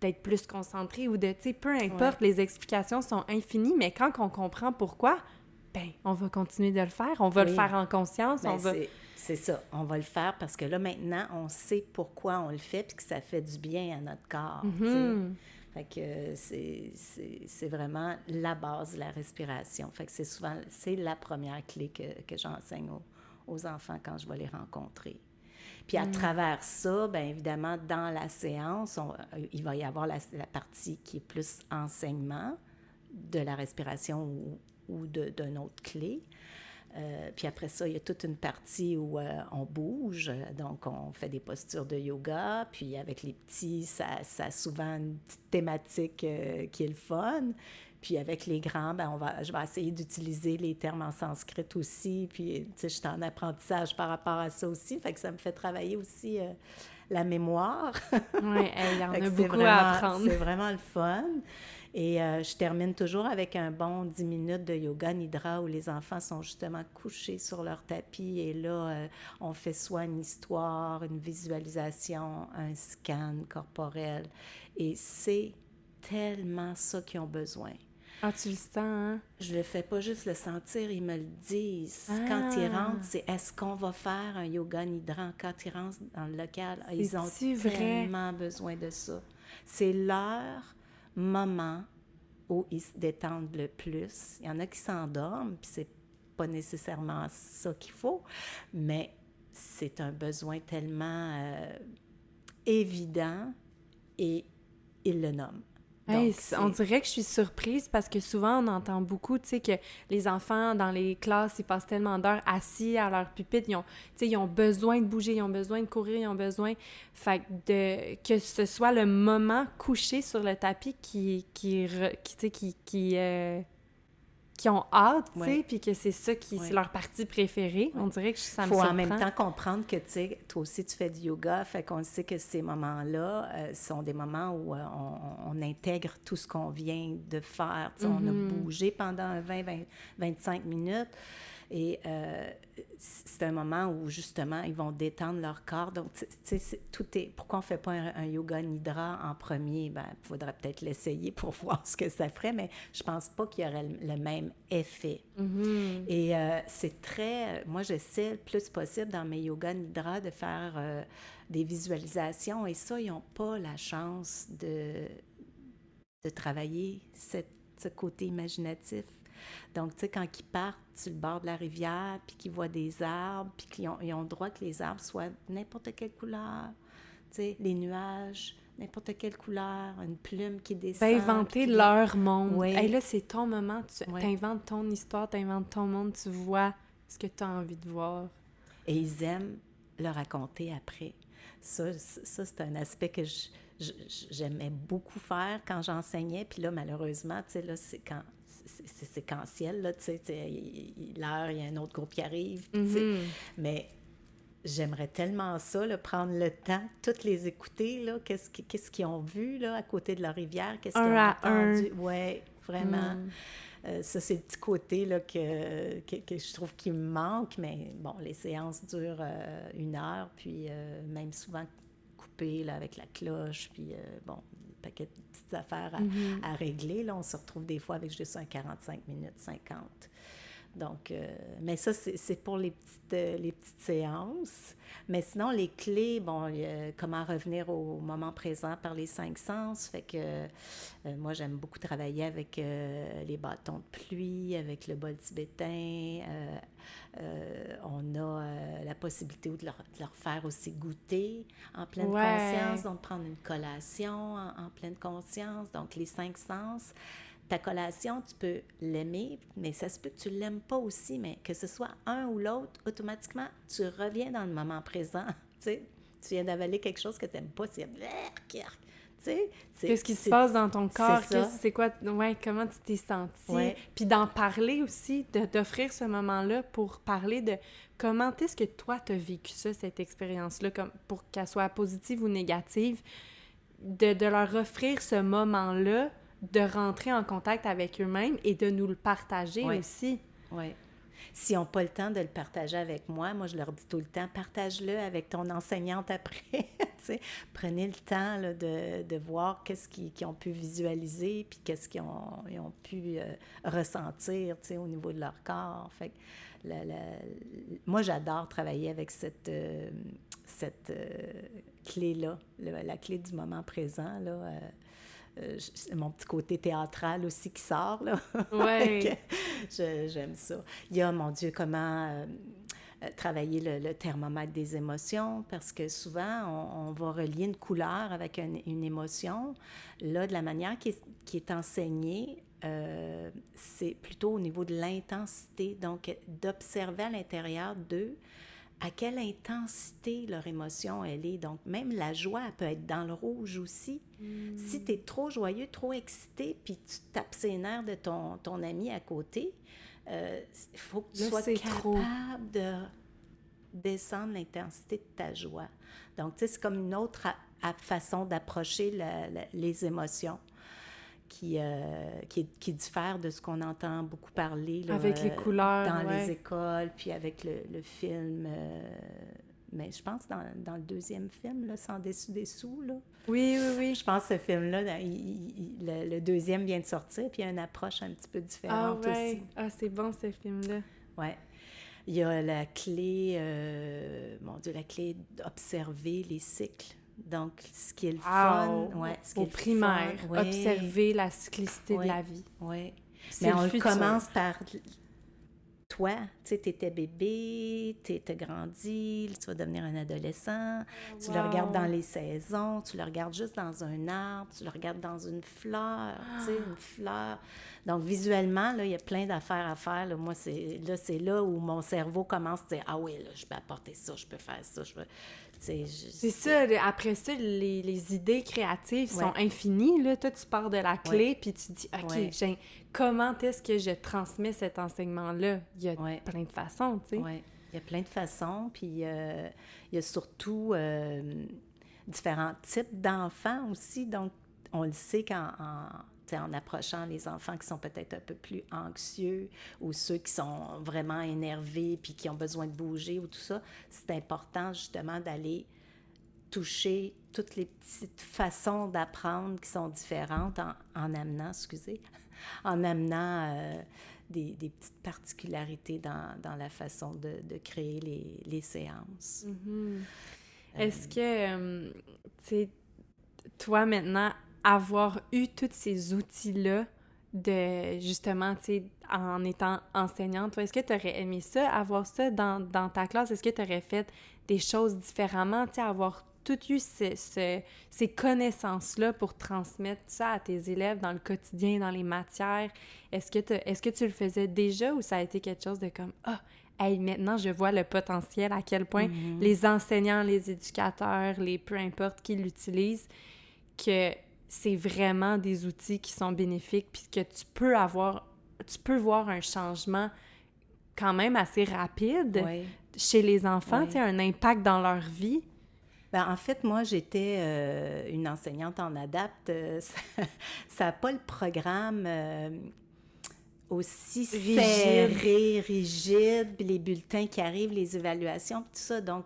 S1: d'être plus concentré ou de, tu sais, peu importe, les explications sont infinies, mais quand on comprend pourquoi, ben, on va continuer de le faire. On va le faire en conscience.
S2: Ben, c'est ça. On va le faire parce que là, maintenant, on sait pourquoi on le fait puis que ça fait du bien à notre corps. Fait que c'est vraiment la base, la respiration. Fait que c'est la première clé que j'enseigne aux enfants quand je vais les rencontrer. Puis à travers ça, bien évidemment, dans la séance, il va y avoir la partie qui est plus enseignement de la respiration ou d'une autre clé. Puis après ça, il y a toute une partie où on bouge, donc on fait des postures de yoga, puis avec les petits, ça a souvent une petite thématique qui est le fun. Puis avec les grands, ben je vais essayer d'utiliser les termes en sanskrit aussi, puis tu sais, je suis en apprentissage par rapport à ça aussi, fait que ça me fait travailler aussi la mémoire.
S1: Oui, il y en a beaucoup à apprendre.
S2: C'est vraiment le fun. Et je termine toujours avec un bon 10 minutes de yoga nidra où les enfants sont justement couchés sur leur tapis et là, on fait soit une histoire, une visualisation, un scan corporel. Et c'est tellement ça qu'ils ont besoin.
S1: Ah, tu le sens, hein?
S2: Je le fais pas juste le sentir, ils me le disent. Quand ils rentrent, c'est est-ce qu'on va faire un yoga nidra? Quand ils rentrent dans le local, ils ont tellement besoin de ça. C'est leur moment où ils se détendent le plus. Il y en a qui s'endorment, puis c'est pas nécessairement ça qu'il faut, mais c'est un besoin tellement évident et il le nomme.
S1: Hey,
S2: Donc,
S1: on dirait que je suis surprise parce que souvent, on entend beaucoup, tu sais, que les enfants, dans les classes, ils passent tellement d'heures assis à leur pupitre, ils ont besoin de bouger, ils ont besoin de courir, ils ont besoin... Fait que ce soit le moment couché sur le tapis qui ont hâte, tu sais,
S2: ouais.
S1: puis que c'est ça qui
S2: Ouais.
S1: c'est leur partie préférée.
S2: Ouais.
S1: On dirait que ça me
S2: faut
S1: surprend.
S2: en même temps comprendre que, tu sais, toi aussi, tu fais du yoga, fait qu'on sait que ces moments-là sont des moments où on intègre tout ce qu'on vient de faire. Tu sais, on a bougé pendant 20-25 minutes et c'est un moment où, justement, ils vont détendre leur corps. Donc, tu sais, tout est... Pourquoi on ne fait pas un yoga nidra en premier? Ben, il faudrait peut-être l'essayer pour voir ce que ça ferait, mais je pense pas qu'il y aurait le même effet. Et c'est très... moi, j'essaie le plus possible dans mes yoga nidra de faire des visualisations et ça, ils n'ont pas la chance de travailler ce côté imaginatif. Donc, tu sais, quand ils partent sur le bord de la rivière, puis qu'ils voient des arbres, puis qu'ils ont le droit que les arbres soient n'importe quelle couleur, tu sais, les nuages, n'importe quelle couleur, une plume qui descend.
S1: D'inventer leur monde.
S2: Oui.
S1: Hey, là, c'est ton moment. Tu
S2: Oui.
S1: inventes ton histoire, tu inventes ton monde, tu vois ce que tu as envie de voir.
S2: Et ils aiment le raconter après. Ça c'est un aspect que j'aimais beaucoup faire quand j'enseignais. Puis là, malheureusement, tu sais, là, c'est séquentiel, là, tu sais, l'heure, il y a un autre groupe qui arrive, tu sais. Mais j'aimerais tellement ça, là, prendre le temps, toutes les écouter, là, qu'est-ce qu'ils ont vu, là, à côté de la rivière, qu'est-ce qu'ils ont entendu. Oui, vraiment. Ça, c'est le petit côté, là, que je trouve qu'il me manque, mais bon, les séances durent 1 heure, puis même souvent coupées, là, avec la cloche, puis bon, un paquet de petites affaires à régler, là, on se retrouve des fois avec juste un 45 minutes, 50. Donc, mais ça, c'est pour les petites séances. Mais sinon, les clés, bon, comment revenir au moment présent par les 5 sens. Fait que moi, j'aime beaucoup travailler avec les bâtons de pluie, avec le bol tibétain. On a la possibilité de leur faire aussi goûter en pleine conscience, donc prendre une collation en pleine conscience. Donc, les 5 sens. Ta collation, tu peux l'aimer, mais ça se peut que tu ne l'aimes pas aussi, mais que ce soit un ou l'autre, automatiquement, tu reviens dans le moment présent. Tu sais, tu viens d'avaler quelque chose que tu n'aimes pas, c'est...
S1: Qu'est-ce qui se passe dans ton corps?
S2: C'est
S1: quoi? Ouais, comment tu t'es sentie?
S2: Ouais.
S1: Puis d'en parler aussi, d'offrir ce moment-là pour parler de comment est-ce que toi, tu as vécu ça, cette expérience-là, comme pour qu'elle soit positive ou négative, de leur offrir ce moment-là, de rentrer en contact avec eux-mêmes et de nous le partager aussi.
S2: Oui. S'ils n'ont pas le temps de le partager avec moi, je leur dis tout le temps, partage-le avec ton enseignante après. Prenez le temps là, de voir qu'est-ce qu'ils ont pu visualiser puis qu'est-ce qu'ils ont pu ressentir au niveau de leur corps. Fait que moi, j'adore travailler avec cette clé-là, la clé du moment présent, là. Mon petit côté théâtral aussi qui sort, là.
S1: Ouais.
S2: J'aime ça. Il y a, mon Dieu, comment travailler le thermomètre des émotions, parce que souvent, on va relier une couleur avec une émotion. Là, de la manière qui est enseignée, c'est plutôt au niveau de l'intensité, donc d'observer à l'intérieur d'eux à quelle intensité leur émotion elle est. Donc, même la joie, elle peut être dans le rouge aussi. Si tu es trop joyeux, trop excité, puis tu tapes ses nerfs de ton ami à côté, il faut que tu sois capable de descendre l'intensité de ta joie. Donc, tu sais, c'est comme une autre façon d'approcher les émotions qui diffère de ce qu'on entend beaucoup parler là,
S1: avec les couleurs
S2: dans les écoles, puis avec le film. Mais je pense dans le deuxième film, là, Sans dessus-dessous, là.
S1: Oui.
S2: Je pense que ce film-là, le deuxième vient de sortir, puis il y a une approche un petit peu différente aussi.
S1: Ah, c'est bon, ce film-là.
S2: Oui. Il y a la clé, mon Dieu, la clé d'observer les cycles. Donc, ce qui est le fun...
S1: Au primaire, observer la cyclicité de la vie.
S2: Oui. Mais on commence par toi. Tu sais, t'étais bébé, t'as grandi, tu vas devenir un adolescent, tu le regardes dans les saisons, tu le regardes juste dans un arbre, tu le regardes dans une fleur, tu sais, une fleur. Donc, visuellement, là, il y a plein d'affaires à faire. Là. Moi, c'est là où mon cerveau commence à dire « Ah oui, là, je peux apporter ça, je peux faire ça, je peux... »
S1: C'est ça, après ça, les idées créatives sont
S2: Ouais.
S1: infinies, là. Toi, tu pars de la clé,
S2: Ouais.
S1: puis tu dis, OK,
S2: Ouais.
S1: comment est-ce que je transmets cet enseignement-là? Il y a
S2: Ouais.
S1: plein de façons, tu sais.
S2: Oui, il y a plein de façons, puis il y a surtout différents types d'enfants aussi. Donc, on le sait en approchant les enfants qui sont peut-être un peu plus anxieux ou ceux qui sont vraiment énervés puis qui ont besoin de bouger ou tout ça, c'est important justement d'aller toucher toutes les petites façons d'apprendre qui sont différentes en amenant, en amenant des petites particularités dans la façon de créer les séances.
S1: Mm-hmm. Est-ce que, tu sais, toi maintenant, avoir eu tous ces outils-là de, justement, tu sais, en étant enseignante, toi, est-ce que tu aurais aimé ça, avoir ça dans ta classe? Est-ce que tu aurais fait des choses différemment, tu sais, avoir tout eu ces connaissances-là pour transmettre ça à tes élèves dans le quotidien, dans les matières? Est-ce que tu le faisais déjà ou ça a été quelque chose de comme « Ah, hey, maintenant, je vois le potentiel, à quel point les enseignants, les éducateurs, peu importe qui l'utilisent, que c'est vraiment des outils qui sont bénéfiques puis que tu peux voir un changement quand même assez rapide chez les enfants, tu sais, un impact dans leur vie.
S2: Ben, en fait, moi, j'étais une enseignante en adapte. Ça n'a pas le programme aussi serré, rigide, puis les bulletins qui arrivent, les évaluations, puis tout ça. Donc,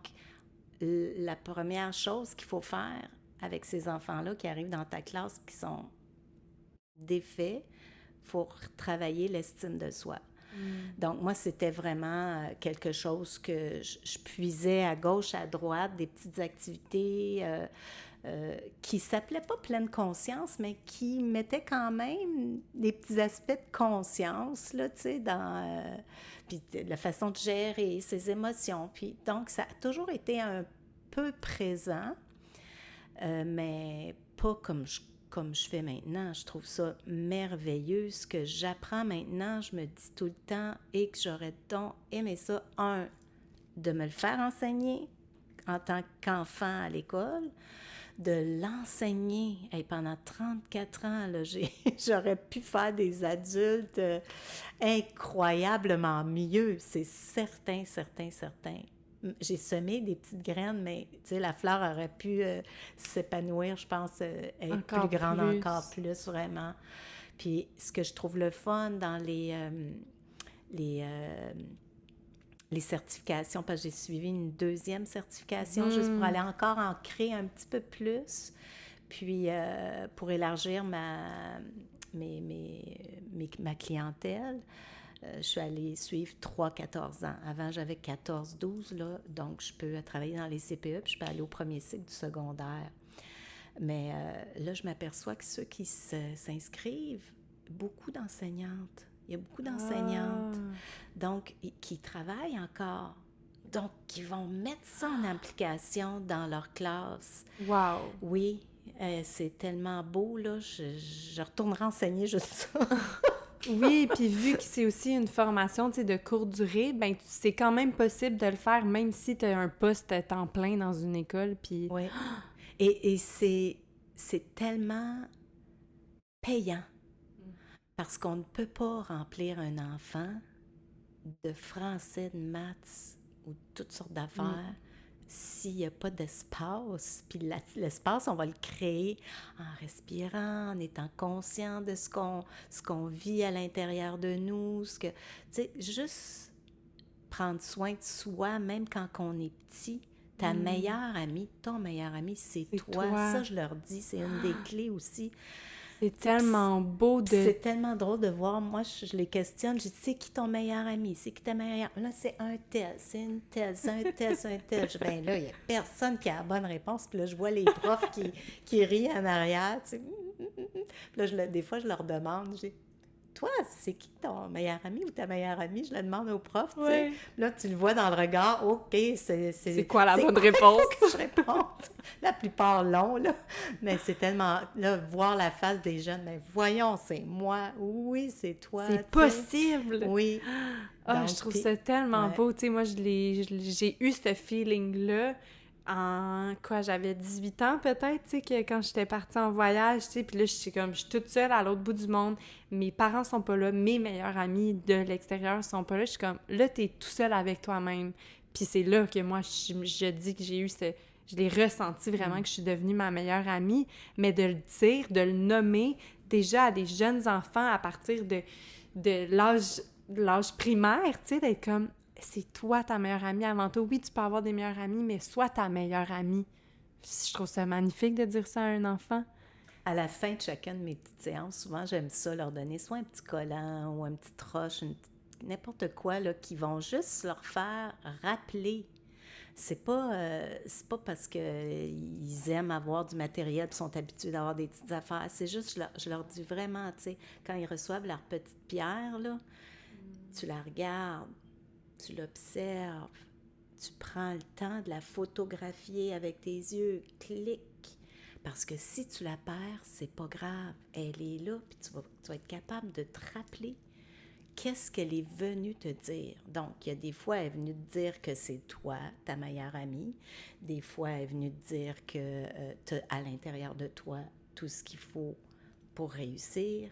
S2: la première chose qu'il faut faire avec ces enfants-là qui arrivent dans ta classe qui sont défaits, il faut travailler l'estime de soi. Donc, moi, c'était vraiment quelque chose que je puisais à gauche, à droite, des petites activités qui ne s'appelaient pas pleine conscience, mais qui mettaient quand même des petits aspects de conscience, là, tu sais, puis la façon de gérer ses émotions. Puis, donc, ça a toujours été un peu présent, mais pas comme je fais maintenant. Je trouve ça merveilleux. Ce que j'apprends maintenant, je me dis tout le temps et que j'aurais donc aimé ça, de me le faire enseigner en tant qu'enfant à l'école, de l'enseigner. Hey, pendant 34 ans, là, j'aurais pu faire des adultes incroyablement mieux. C'est certain. J'ai semé des petites graines, mais tu sais, la fleur aurait pu s'épanouir, je pense, être encore plus grande, encore plus, vraiment. Puis, ce que je trouve le fun dans les certifications, parce que j'ai suivi une deuxième certification juste pour aller encore en créer un petit peu plus, puis pour élargir ma clientèle. Je suis allée suivre 3-14 ans. Avant, j'avais 14-12, là, donc je peux travailler dans les CPE, puis je peux aller au premier cycle du secondaire. Mais là, je m'aperçois que ceux qui s'inscrivent, beaucoup d'enseignantes. Il y a beaucoup d'enseignantes, donc, qui travaillent encore. Donc, qui vont mettre ça en application dans leur classe.
S1: Wow!
S2: Oui, c'est tellement beau, là. Je retournerai enseigner juste ça.
S1: Oui, puis vu que c'est aussi une formation, tu sais, de courte durée, ben c'est quand même possible de le faire, même si tu as un poste à temps plein dans une école, puis...
S2: Oui, et c'est tellement payant, parce qu'on ne peut pas remplir un enfant de français, de maths ou toutes sortes d'affaires s'il n'y a pas d'espace. Puis l'espace, on va le créer en respirant, en étant conscient de ce qu'on vit à l'intérieur de nous. Tu sais, juste prendre soin de soi, même quand on est petit. Ta meilleure amie, ton meilleur ami, c'est toi. Ça, je leur dis, c'est une des clés aussi.
S1: C'est tellement beau de...
S2: C'est tellement drôle de voir. Moi, je les questionne. Je dis, c'est qui ton meilleur ami? C'est qui ta meilleure... Là, c'est un tel, c'est une telle, c'est un tel, c'est un tel. Ben là, il n'y a personne qui a la bonne réponse. Puis là, je vois les profs qui rient en arrière. Tu sais. Puis là, des fois, je leur demande, toi, c'est qui ton meilleur ami ou ta meilleure amie? Je le demande au prof, tu sais.
S1: Ouais.
S2: Là, tu le vois dans le regard, OK,
S1: C'est quoi la bonne
S2: quoi
S1: réponse?
S2: il faut que je réponde? La plupart long, là. Mais c'est tellement... Là, voir la face des jeunes, mais voyons, c'est moi. Oui, c'est toi,
S1: C'est
S2: tu sais.
S1: possible!
S2: Oui.
S1: Ah,
S2: Donc,
S1: je trouve
S2: puis-
S1: ça tellement
S2: ouais.
S1: beau. Tu sais, moi, j'ai eu ce feeling-là en, quoi, j'avais 18 ans peut-être, tu sais, que quand j'étais partie en voyage, tu sais, puis là, je suis toute seule à l'autre bout du monde, mes parents sont pas là, mes meilleurs amis de l'extérieur sont pas là, je suis comme, là, t'es tout seul avec toi-même. Puis c'est là que moi, je dis que j'ai eu ce... Je l'ai ressenti vraiment que je suis devenue ma meilleure amie, mais de le dire, de le nommer déjà à des jeunes enfants à partir de l'âge primaire, tu sais, d'être comme, c'est toi ta meilleure amie avant tout. Oui, tu peux avoir des meilleurs amis, mais sois ta meilleure amie. Je trouve ça magnifique de dire ça à un enfant.
S2: À la fin de chacune de mes petites séances, souvent, j'aime ça leur donner soit un petit collant ou un petit roche, n'importe quoi, là, qui vont juste leur faire rappeler. C'est pas parce qu'ils aiment avoir du matériel et sont habitués d'avoir des petites affaires. C'est juste, je leur dis vraiment, tu sais, quand ils reçoivent leur petite pierre, là, tu la regardes, tu l'observes, tu prends le temps de la photographier avec tes yeux, clic. Parce que si tu la perds, c'est pas grave. Elle est là, puis tu vas être capable de te rappeler qu'est-ce qu'elle est venue te dire. Donc, il y a des fois, elle est venue te dire que c'est toi, ta meilleure amie. Des fois, elle est venue te dire que tu as à l'intérieur de toi tout ce qu'il faut pour réussir.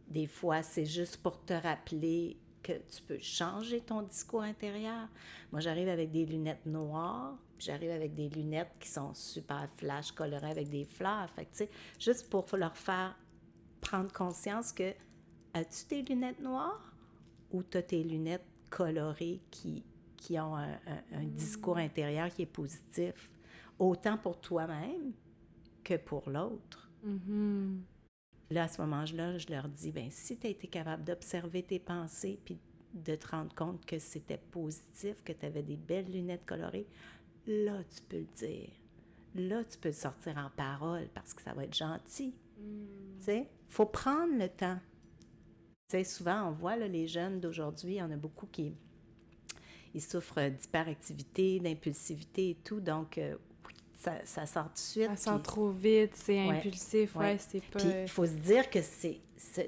S2: Des fois, c'est juste pour te rappeler que tu peux changer ton discours intérieur. Moi, j'arrive avec des lunettes noires, puis j'arrive avec des lunettes qui sont super flash, colorées avec des fleurs. Fait que, tu sais, juste pour leur faire prendre conscience que as-tu tes lunettes noires ou tu as tes lunettes colorées qui ont un discours intérieur qui est positif, autant pour toi-même que pour l'autre.
S1: Mm-hmm.
S2: Là, à ce moment-là, je leur dis, bien, si tu as été capable d'observer tes pensées puis de te rendre compte que c'était positif, que tu avais des belles lunettes colorées, là, tu peux le dire. Là, tu peux le sortir en parole parce que ça va être gentil. Tu sais, il faut prendre le temps. Tu sais, souvent, on voit là, les jeunes d'aujourd'hui, il y en a beaucoup qui ils souffrent d'hyperactivité, d'impulsivité et tout. Donc, oui, ça sort tout de suite.
S1: Ça sort trop vite, c'est
S2: Ouais,
S1: impulsif, ouais, c'est pas...
S2: Puis, il faut se dire que c'est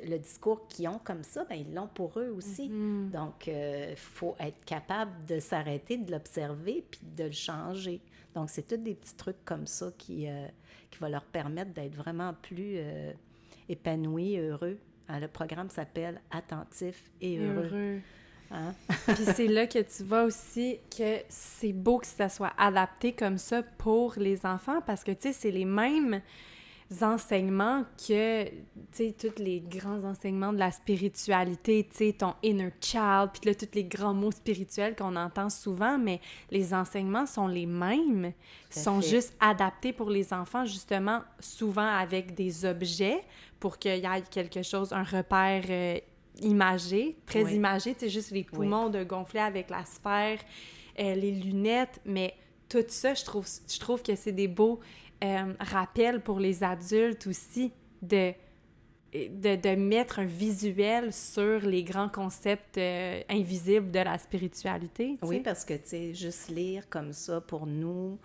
S2: le discours qu'ils ont comme ça, bien, ils l'ont pour eux aussi.
S1: Mm-hmm.
S2: Donc, il faut être capable de s'arrêter, de l'observer, puis de le changer. Donc, c'est tous des petits trucs comme ça qui vont leur permettre d'être vraiment plus épanouis, heureux. Le programme s'appelle « Attentif et heureux ».
S1: Heureux.
S2: Hein?
S1: Puis c'est là que tu vois aussi que c'est beau que ça soit adapté comme ça pour les enfants parce que, tu sais, c'est les mêmes enseignements que, tu sais, tous les grands enseignements de la spiritualité, tu sais, ton inner child, puis là, tous les grands mots spirituels qu'on entend souvent, mais les enseignements sont les mêmes, sont juste adaptés pour les enfants, justement, souvent avec des objets pour qu'il y ait quelque chose, un repère imagé, très imagé, tu sais, juste les poumons de gonfler avec la sphère, les lunettes, mais tout ça, je trouve que c'est des beaux rappels pour les adultes aussi de mettre un visuel sur les grands concepts invisibles de la spiritualité. T'sais.
S2: Oui, parce que, tu sais, juste lire comme ça pour nous...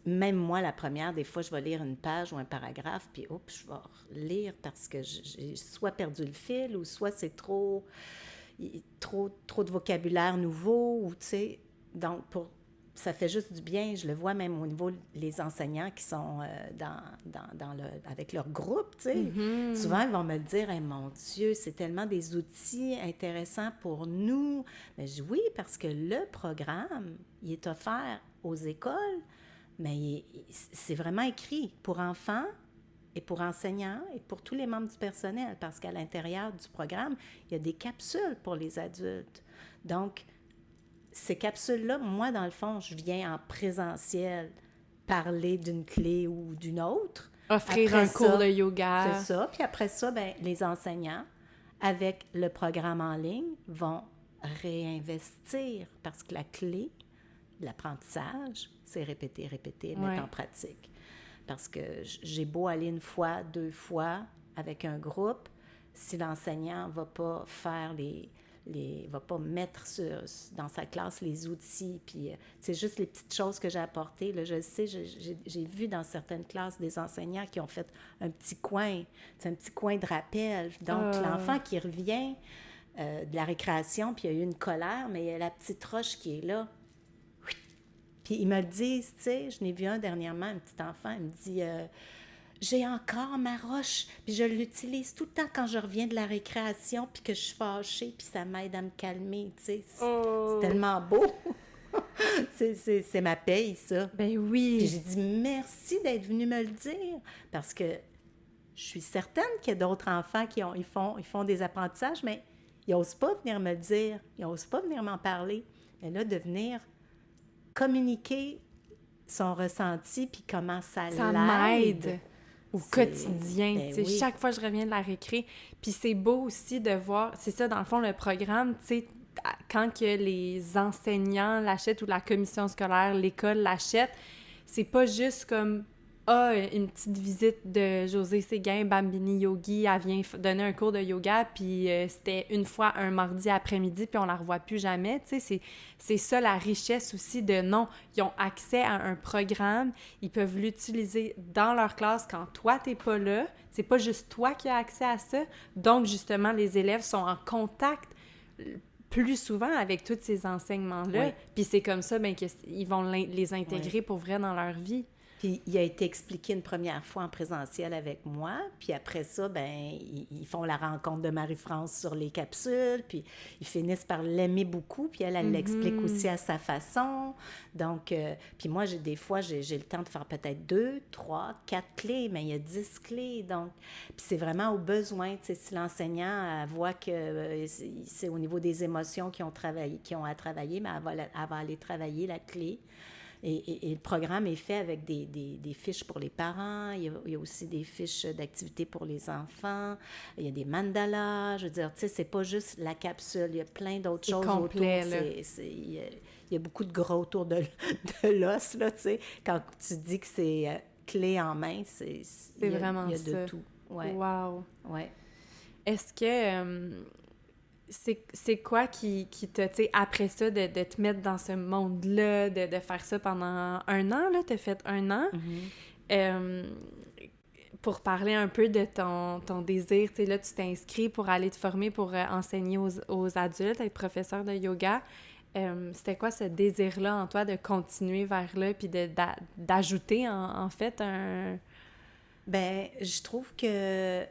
S2: même moi, la première, des fois, je vais lire une page ou un paragraphe, puis je vais lire parce que j'ai soit perdu le fil ou soit c'est trop de vocabulaire nouveau, ou tu sais, donc ça fait juste du bien. Je le vois même au niveau des enseignants qui sont avec leur groupe, tu sais.
S1: Mm-hmm.
S2: Souvent, ils vont me le dire, hey, mon Dieu, c'est tellement des outils intéressants pour nous. Mais je dis oui, parce que le programme, il est offert aux écoles, mais c'est vraiment écrit pour enfants et pour enseignants et pour tous les membres du personnel, parce qu'à l'intérieur du programme, il y a des capsules pour les adultes. Donc, ces capsules-là, moi, dans le fond, je viens en présentiel parler d'une clé ou d'une autre.
S1: Offrir un cours de yoga.
S2: C'est ça. Puis après ça, bien, les enseignants, avec le programme en ligne, vont réinvestir, parce que la clé de l'apprentissage, c'est répéter, mettre en pratique. Parce que j'ai beau aller une fois, 2 fois, avec un groupe, si l'enseignant ne va pas faire va pas mettre dans sa classe les outils, puis c'est juste les petites choses que j'ai apportées. Là, je le sais, j'ai vu dans certaines classes des enseignants qui ont fait un petit coin de rappel. Donc, l'enfant qui revient de la récréation, puis il y a eu une colère, mais il y a la petite roche qui est là. Puis ils me le disent, tu sais, je n'ai vu un dernièrement, un petit enfant, il me dit... j'ai encore ma roche, puis je l'utilise tout le temps quand je reviens de la récréation, puis que je suis fâchée, puis ça m'aide à me calmer, tu sais. C'est tellement beau. c'est ma paye, ça.
S1: Ben oui.
S2: Puis j'ai dit merci d'être venu me le dire, parce que je suis certaine qu'il y a d'autres enfants ils font des apprentissages, mais ils n'osent pas venir me le dire, ils n'osent pas venir m'en parler. Mais là, de venir communiquer son ressenti, puis comment ça m'aide
S1: au quotidien,
S2: ben
S1: tu sais,
S2: oui.
S1: Chaque fois que je reviens de la récré, puis c'est beau aussi de voir, c'est ça dans le fond le programme, tu sais, quand que les enseignants l'achètent ou la commission scolaire, l'école l'achète, c'est pas juste comme une petite visite de Josée Séguin, Bambini Yogi, elle vient donner un cours de yoga, puis c'était une fois un mardi après-midi, puis on la revoit plus jamais, tu sais, c'est ça la richesse aussi de non, ils ont accès à un programme, ils peuvent l'utiliser dans leur classe quand toi t'es pas là, c'est pas juste toi qui as accès à ça, donc justement les élèves sont en contact plus souvent avec tous ces enseignements-là, puis c'est comme ça qu'ils vont les intégrer pour vrai dans leur vie.
S2: Puis il a été expliqué une première fois en présentiel avec moi, puis après ça, ils font la rencontre de Marie-France sur les capsules, puis ils finissent par l'aimer beaucoup, puis elle l'explique aussi à sa façon. Donc, puis moi, des fois, j'ai le temps de faire peut-être 2, 3, 4 clés, mais il y a 10 clés, donc... Puis c'est vraiment au besoin, tu sais, si l'enseignant voit que c'est au niveau des émotions qu'ils ont à travailler, mais elle va aller travailler la clé. Et le programme est fait avec des fiches pour les parents. Il y a aussi des fiches d'activités pour les enfants. Il y a des mandalas. Je veux dire, tu sais, c'est pas juste la capsule. Il y a plein d'autres choses
S1: complet,
S2: autour. Il y a beaucoup de gras autour de l'os, là, tu sais. Quand tu dis que c'est clé en main,
S1: vraiment ça.
S2: Il y a de tout. Ouais.
S1: Wow!
S2: Ouais.
S1: Est-ce que... c'est quoi qui t'a, tu sais, après ça, de te mettre dans ce monde-là, de faire ça pendant 1 an, là, t'as fait 1 an. Pour parler un peu de ton désir, tu sais, là, tu t'es inscrit pour aller te former pour enseigner aux adultes, être professeur de yoga. C'était quoi ce désir-là en toi de continuer vers là, puis d'ajouter, en fait, un...
S2: Ben, je trouve que...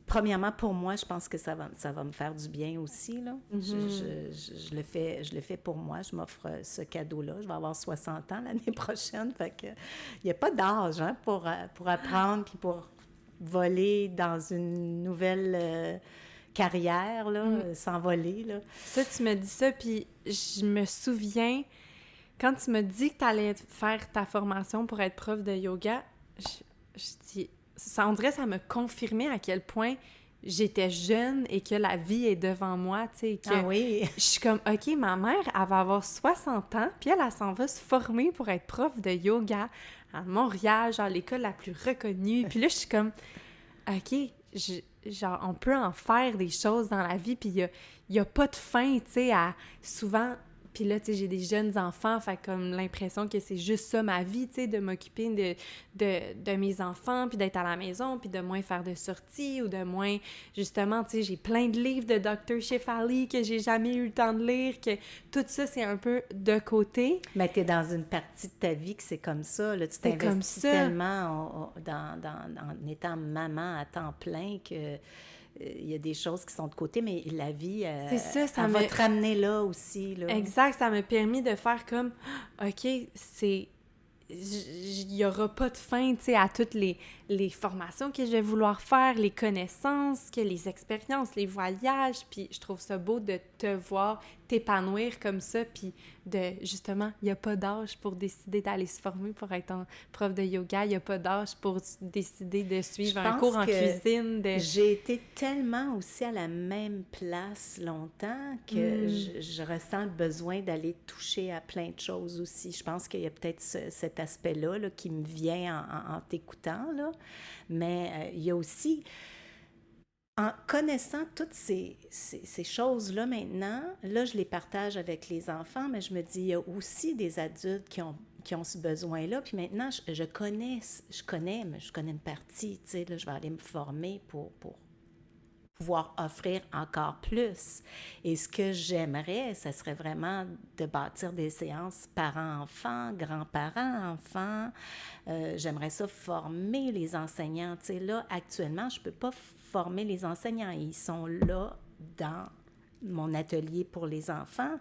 S2: premièrement, pour moi, je pense que ça va me faire du bien aussi, là. Je le fais pour moi. Je m'offre ce cadeau-là. Je vais avoir 60 ans l'année prochaine. Fait que il n'y a pas d'âge, hein, pour apprendre puis pour voler dans une nouvelle carrière, là, s'envoler, là.
S1: Ça, tu me dis ça, puis je me souviens, quand tu m'as dit que tu allais faire ta formation pour être prof de yoga, je dis... Ça, on dirait que ça me confirmait à quel point j'étais jeune et que la vie est devant moi, tu sais.
S2: Ah oui!
S1: Je suis comme, OK, ma mère, elle va avoir 60 ans, puis elle s'en va se former pour être prof de yoga à Montréal, genre l'école la plus reconnue. Puis là, je suis comme, OK, genre, on peut en faire des choses dans la vie, puis il y a pas de fin, tu sais, souvent... Puis là, tu sais, j'ai des jeunes enfants, fait comme l'impression que c'est juste ça ma vie, tu sais, de m'occuper de mes enfants, puis d'être à la maison, puis de moins faire de sorties, ou de moins... Justement, tu sais, j'ai plein de livres de Dr. Shefali que j'ai jamais eu le temps de lire, que tout ça, c'est un peu de côté.
S2: Mais t'es dans une partie de ta vie que c'est comme ça, là. Tu t'investis tellement en étant maman à temps plein que... Il y a des choses qui sont de côté, mais la vie, ça va te ramener là aussi. Là.
S1: Exact, ça m'a permis de faire comme, OK, il n'y aura pas de fin, tu sais, à toutes les formations que je vais vouloir faire, les connaissances, les expériences, les voyages, puis je trouve ça beau de te voir t'épanouir comme ça, puis justement, il n'y a pas d'âge pour décider d'aller se former pour être prof de yoga, il n'y a pas d'âge pour décider de suivre un cours en cuisine.
S2: J'ai été tellement aussi à la même place longtemps que je ressens le besoin d'aller toucher à plein de choses aussi. Je pense qu'il y a peut-être cet aspect-là là, qui me vient en t'écoutant, là. Mais il y a aussi, en connaissant toutes ces choses-là maintenant, là, je les partage avec les enfants, mais je me dis, il y a aussi des adultes qui ont ce besoin-là. Puis maintenant, je connais une partie, tu sais, là, je vais aller me former pour pouvoir offrir encore plus. Et ce que j'aimerais, ça serait vraiment de bâtir des séances parents-enfants, grands-parents-enfants. J'aimerais ça former les enseignants. Tu sais, là, actuellement, je ne peux pas former les enseignants. Ils sont là dans mon atelier pour les enfants,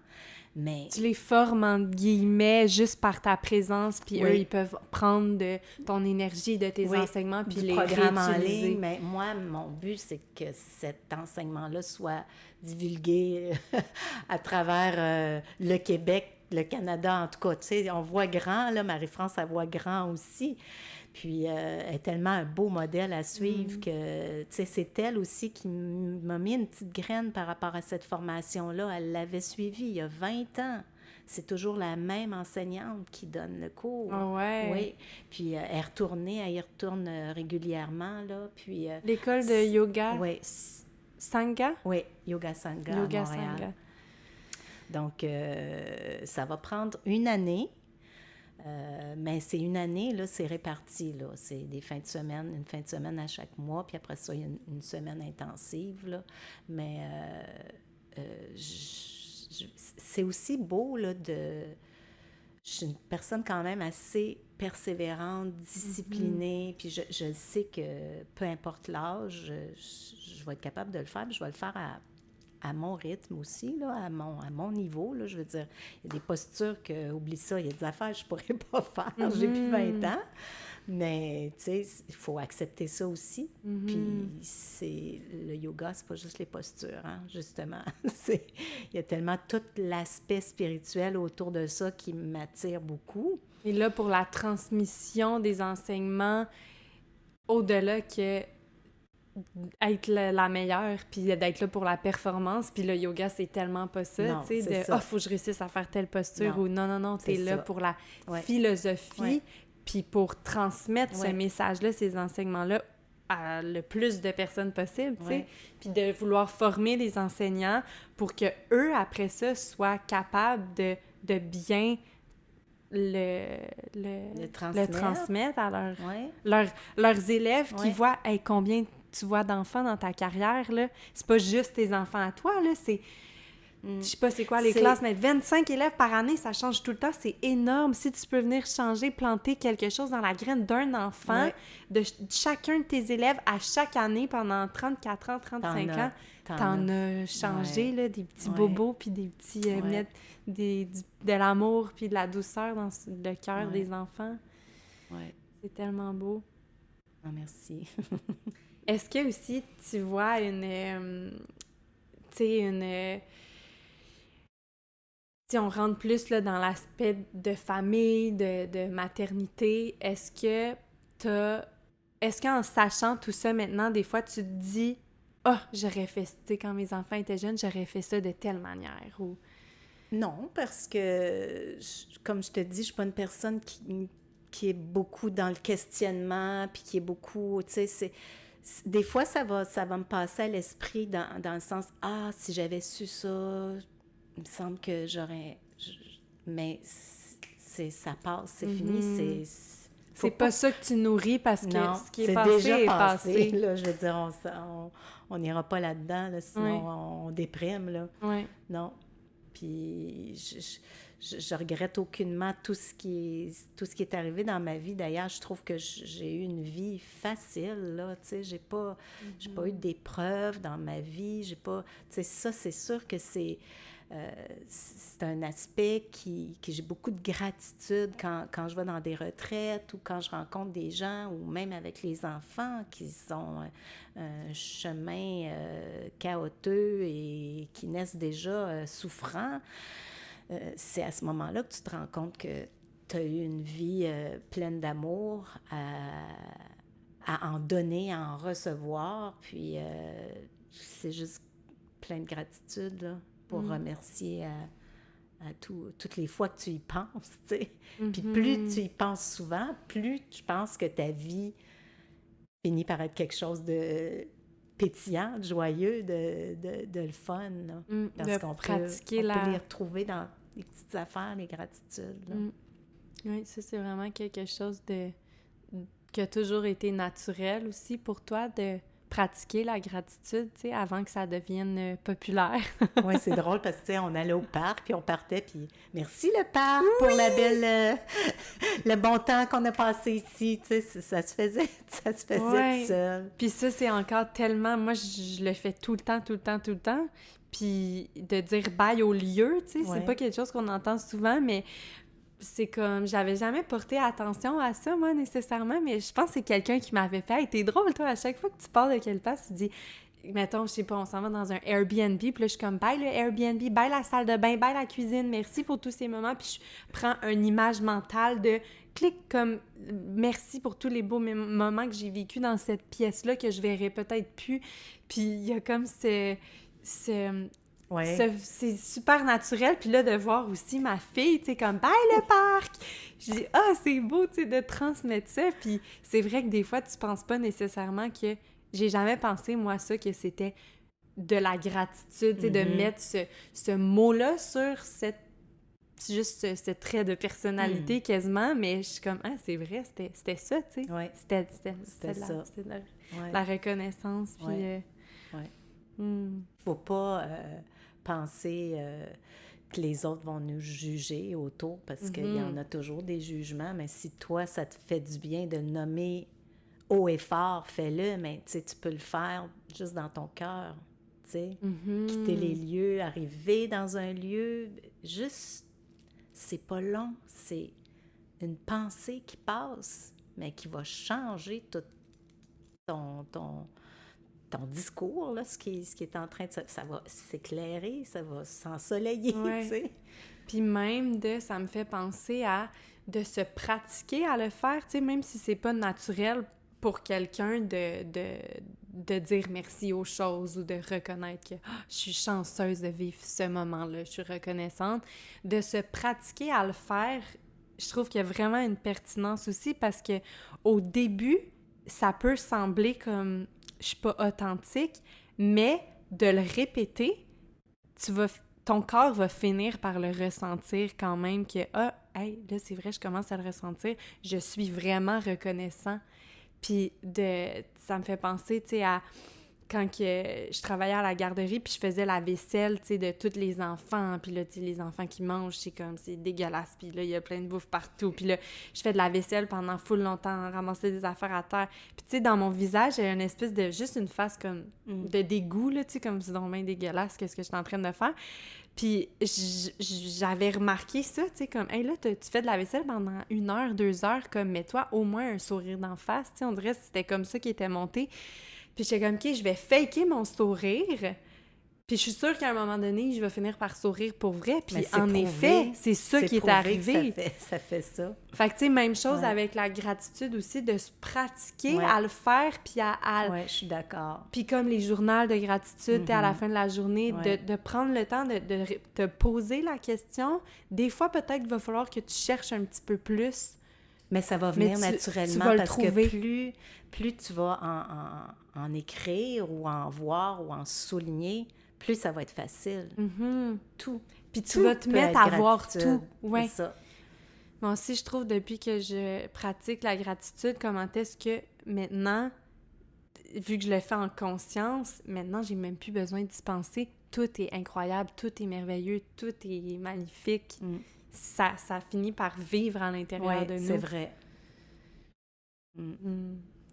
S2: mais...
S1: Tu les formes, entre guillemets, juste par ta présence, puis eux, ils peuvent prendre de ton énergie, de tes enseignements, puis les
S2: programme
S1: réutiliser.
S2: En ligne, mais moi, mon but, c'est que cet enseignement-là soit divulgué à travers le Québec, le Canada, en tout cas. Tu sais, on voit grand, là, Marie-France, elle voit grand aussi. Puis, elle est tellement un beau modèle à suivre que, tu sais, c'est elle aussi qui m'a mis une petite graine par rapport à cette formation-là. Elle l'avait suivie il y a 20 ans. C'est toujours la même enseignante qui donne le cours.
S1: Oh ouais.
S2: Oui. Puis, elle est retournée, elle y retourne régulièrement, là. Puis...
S1: L'école de yoga?
S2: Oui.
S1: Sangha?
S2: Oui, Yoga Sangha à
S1: Yoga
S2: Montréal.
S1: Sangha.
S2: Donc, ça va prendre une année. Mais c'est une année, là, c'est réparti, là. C'est des fins de semaine, une fin de semaine à chaque mois, puis après ça, il y a une semaine intensive, là. Mais c'est aussi beau, là, de... Je suis une personne quand même assez persévérante, disciplinée, puis je sais que peu importe l'âge, je vais être capable de le faire, puis je vais le faire à mon rythme aussi, là, à mon niveau, là, je veux dire, il y a des postures que, oublie ça, il y a des affaires que je ne pourrais pas faire, j'ai plus 20 ans, mais, tu sais, il faut accepter ça aussi, puis le yoga, c'est pas juste les postures, hein, justement, il y a tellement tout l'aspect spirituel autour de ça qui m'attire beaucoup.
S1: Et là, pour la transmission des enseignements, au-delà que être la meilleure, puis d'être là pour la performance, puis le yoga, c'est tellement pas ça, tu sais, de « Ah, faut que je réussisse à faire telle posture » ou « Non, t'es là pour la philosophie, puis pour transmettre ce message-là, ces enseignements-là, à le plus de personnes possible, tu sais, puis de vouloir former les enseignants pour que eux après ça, soient capables de bien le transmettre à leurs élèves qui voient hey, combien tu vois d'enfants dans ta carrière, là. C'est pas juste tes enfants à toi, là, c'est... Je sais pas c'est quoi les classes, mais 25 élèves par année, ça change tout le temps, c'est énorme. Si tu peux venir changer, planter quelque chose dans la graine d'un enfant, de chacun de tes élèves à chaque année pendant 34 ans, 35 ans, t'en as changé, là, des petits bobos, puis des petits... mettre de l'amour, puis de la douceur dans le cœur des enfants. C'est tellement beau.
S2: Ah, merci.
S1: Est-ce que aussi tu vois une... Si on rentre plus là, dans l'aspect de famille, de maternité, est-ce qu'en sachant tout ça maintenant, des fois, tu te dis « Ah, j'aurais fait, tu sais, quand mes enfants étaient jeunes, j'aurais fait ça de telle manière. » ou...
S2: Non, parce que, comme je te dis, je suis pas une personne qui est beaucoup dans le questionnement, puis qui est beaucoup, tu sais, des fois, ça va me passer à l'esprit dans le sens « Ah, si j'avais su ça, il me semble que j'aurais... » Mais ça passe, c'est fini,
S1: c'est pas ça que tu nourris parce que
S2: non,
S1: ce qui est passé
S2: déjà
S1: est passé.
S2: Là, je veux dire, on n'ira pas là-dedans, là, sinon on déprime, là. Non. Puis je regrette aucunement tout ce qui est arrivé dans ma vie. D'ailleurs, je trouve que j'ai eu une vie facile, là, tu sais, j'ai pas eu d'épreuves dans ma vie, j'ai pas... Tu sais, ça, c'est sûr que c'est un aspect qui j'ai beaucoup de gratitude quand je vais dans des retraites ou quand je rencontre des gens ou même avec les enfants qui ont un chemin chaotique et qui naissent déjà souffrants. C'est à ce moment-là que tu te rends compte que tu as eu une vie pleine d'amour à en donner, à en recevoir. Puis c'est juste plein de gratitude là, pour remercier à toutes les fois que tu y penses, tu sais. Puis plus tu y penses souvent, plus je pense que ta vie finit par être quelque chose de pétillant, de joyeux, de le fun, là. Parce
S1: de
S2: qu'on
S1: pratiquer
S2: peut les retrouver dans les petites affaires, les gratitudes, là.
S1: Oui, ça, c'est vraiment quelque chose qui a toujours été naturel aussi pour toi, de pratiquer la gratitude, tu sais, avant que ça devienne populaire.
S2: Oui, c'est drôle parce que, tu sais, on allait au parc, puis on partait, puis merci le parc pour la belle, le bon temps qu'on a passé ici, tu sais, ça se faisait tout seul.
S1: Puis ça, c'est encore tellement... Moi, je le fais tout le temps, tout le temps, tout le temps. Puis de dire bye au lieu, tu sais, c'est pas quelque chose qu'on entend souvent, mais c'est comme... J'avais jamais porté attention à ça, moi, nécessairement, mais je pense que c'est quelqu'un qui m'avait fait « Hey, t'es drôle, toi, à chaque fois que tu parles de quelque place, tu dis... » Mettons, je sais pas, on s'en va dans un Airbnb, puis là, je suis comme « Bye le Airbnb, bye la salle de bain, bye la cuisine, merci pour tous ces moments. » Puis je prends une image mentale de clic comme « Merci pour tous les beaux moments que j'ai vécus dans cette pièce-là que je verrai peut-être plus. » Puis il y a comme c'est super naturel. Puis là, de voir aussi ma fille, tu sais, comme « Bye le parc! » Je dis « Ah, c'est beau, tu sais, de transmettre ça. » Puis c'est vrai que des fois, tu penses pas nécessairement que... J'ai jamais pensé, moi, ça, que c'était de la gratitude, tu sais, de mettre ce mot-là sur juste ce trait de personnalité quasiment, mais je suis comme, ah, c'est vrai, c'était ça, tu sais.
S2: Ouais.
S1: C'était
S2: ça.
S1: La reconnaissance, puis...
S2: Faut pas penser que les autres vont nous juger autour, parce qu'il y en a toujours des jugements, mais si toi, ça te fait du bien de le nommer haut et fort, fais-le, mais tu sais, tu peux le faire juste dans ton cœur, tu sais. Quitter les lieux, arriver dans un lieu, juste, c'est pas long, c'est une pensée qui passe, mais qui va changer tout ton discours, là, ce qui est en train de... Ça va s'éclairer, ça va s'ensoleiller, tu sais.
S1: Puis même ça me fait penser à de se pratiquer à le faire, tu sais, même si c'est pas naturel pour quelqu'un de dire merci aux choses ou de reconnaître que je suis chanceuse de vivre ce moment-là, je suis reconnaissante. De se pratiquer à le faire, je trouve qu'il y a vraiment une pertinence aussi parce que au début, ça peut sembler comme je suis pas authentique, mais de le répéter, ton corps va finir par le ressentir quand même que hey, là c'est vrai, je commence à le ressentir, je suis vraiment reconnaissant. Puis ça me fait penser, tu sais, à quand je travaillais à la garderie, puis je faisais la vaisselle, tu sais, de tous les enfants. Puis là, tu sais, les enfants qui mangent, c'est dégueulasse. Puis là, il y a plein de bouffe partout. Puis là, je fais de la vaisselle pendant full longtemps, ramasser des affaires à terre. Puis tu sais, dans mon visage, il y a une espèce de... juste une face comme de dégoût, là, tu sais, comme c'est donc bien dégueulasse, qu'est-ce que je suis en train de faire. Puis j'avais remarqué ça, tu sais, comme, hey, là, tu fais de la vaisselle pendant 1 heure, 2 heures, comme, mets-toi au moins un sourire d'en face, tu sais, on dirait que c'était comme ça qui était monté. Puis j'étais comme, OK, je vais faker mon sourire, puis je suis sûre qu'à un moment donné, je vais finir par sourire pour vrai. Puis en effet, c'est ça qui est arrivé.
S2: Ça fait ça.
S1: Fait que, tu sais, même chose avec la gratitude aussi, de se pratiquer à le faire, puis à...
S2: Oui, je suis d'accord.
S1: Puis comme les journaux de gratitude, à la fin de la journée, de prendre le temps de te poser la question. Des fois, peut-être qu'il va falloir que tu cherches un petit peu plus.
S2: Mais ça va venir naturellement parce que plus tu vas en écrire ou en voir ou en souligner, plus ça va être facile. Tout.
S1: Puis tu vas te mettre à voir tout.
S2: Ouais. C'est ça.
S1: Moi aussi, je trouve, depuis que je pratique la gratitude, comment est-ce que maintenant, vu que je le fais en conscience, maintenant, j'ai même plus besoin d'y penser. Tout est incroyable, tout est merveilleux, tout est magnifique. Ça finit par vivre à l'intérieur de nous.
S2: C'est vrai.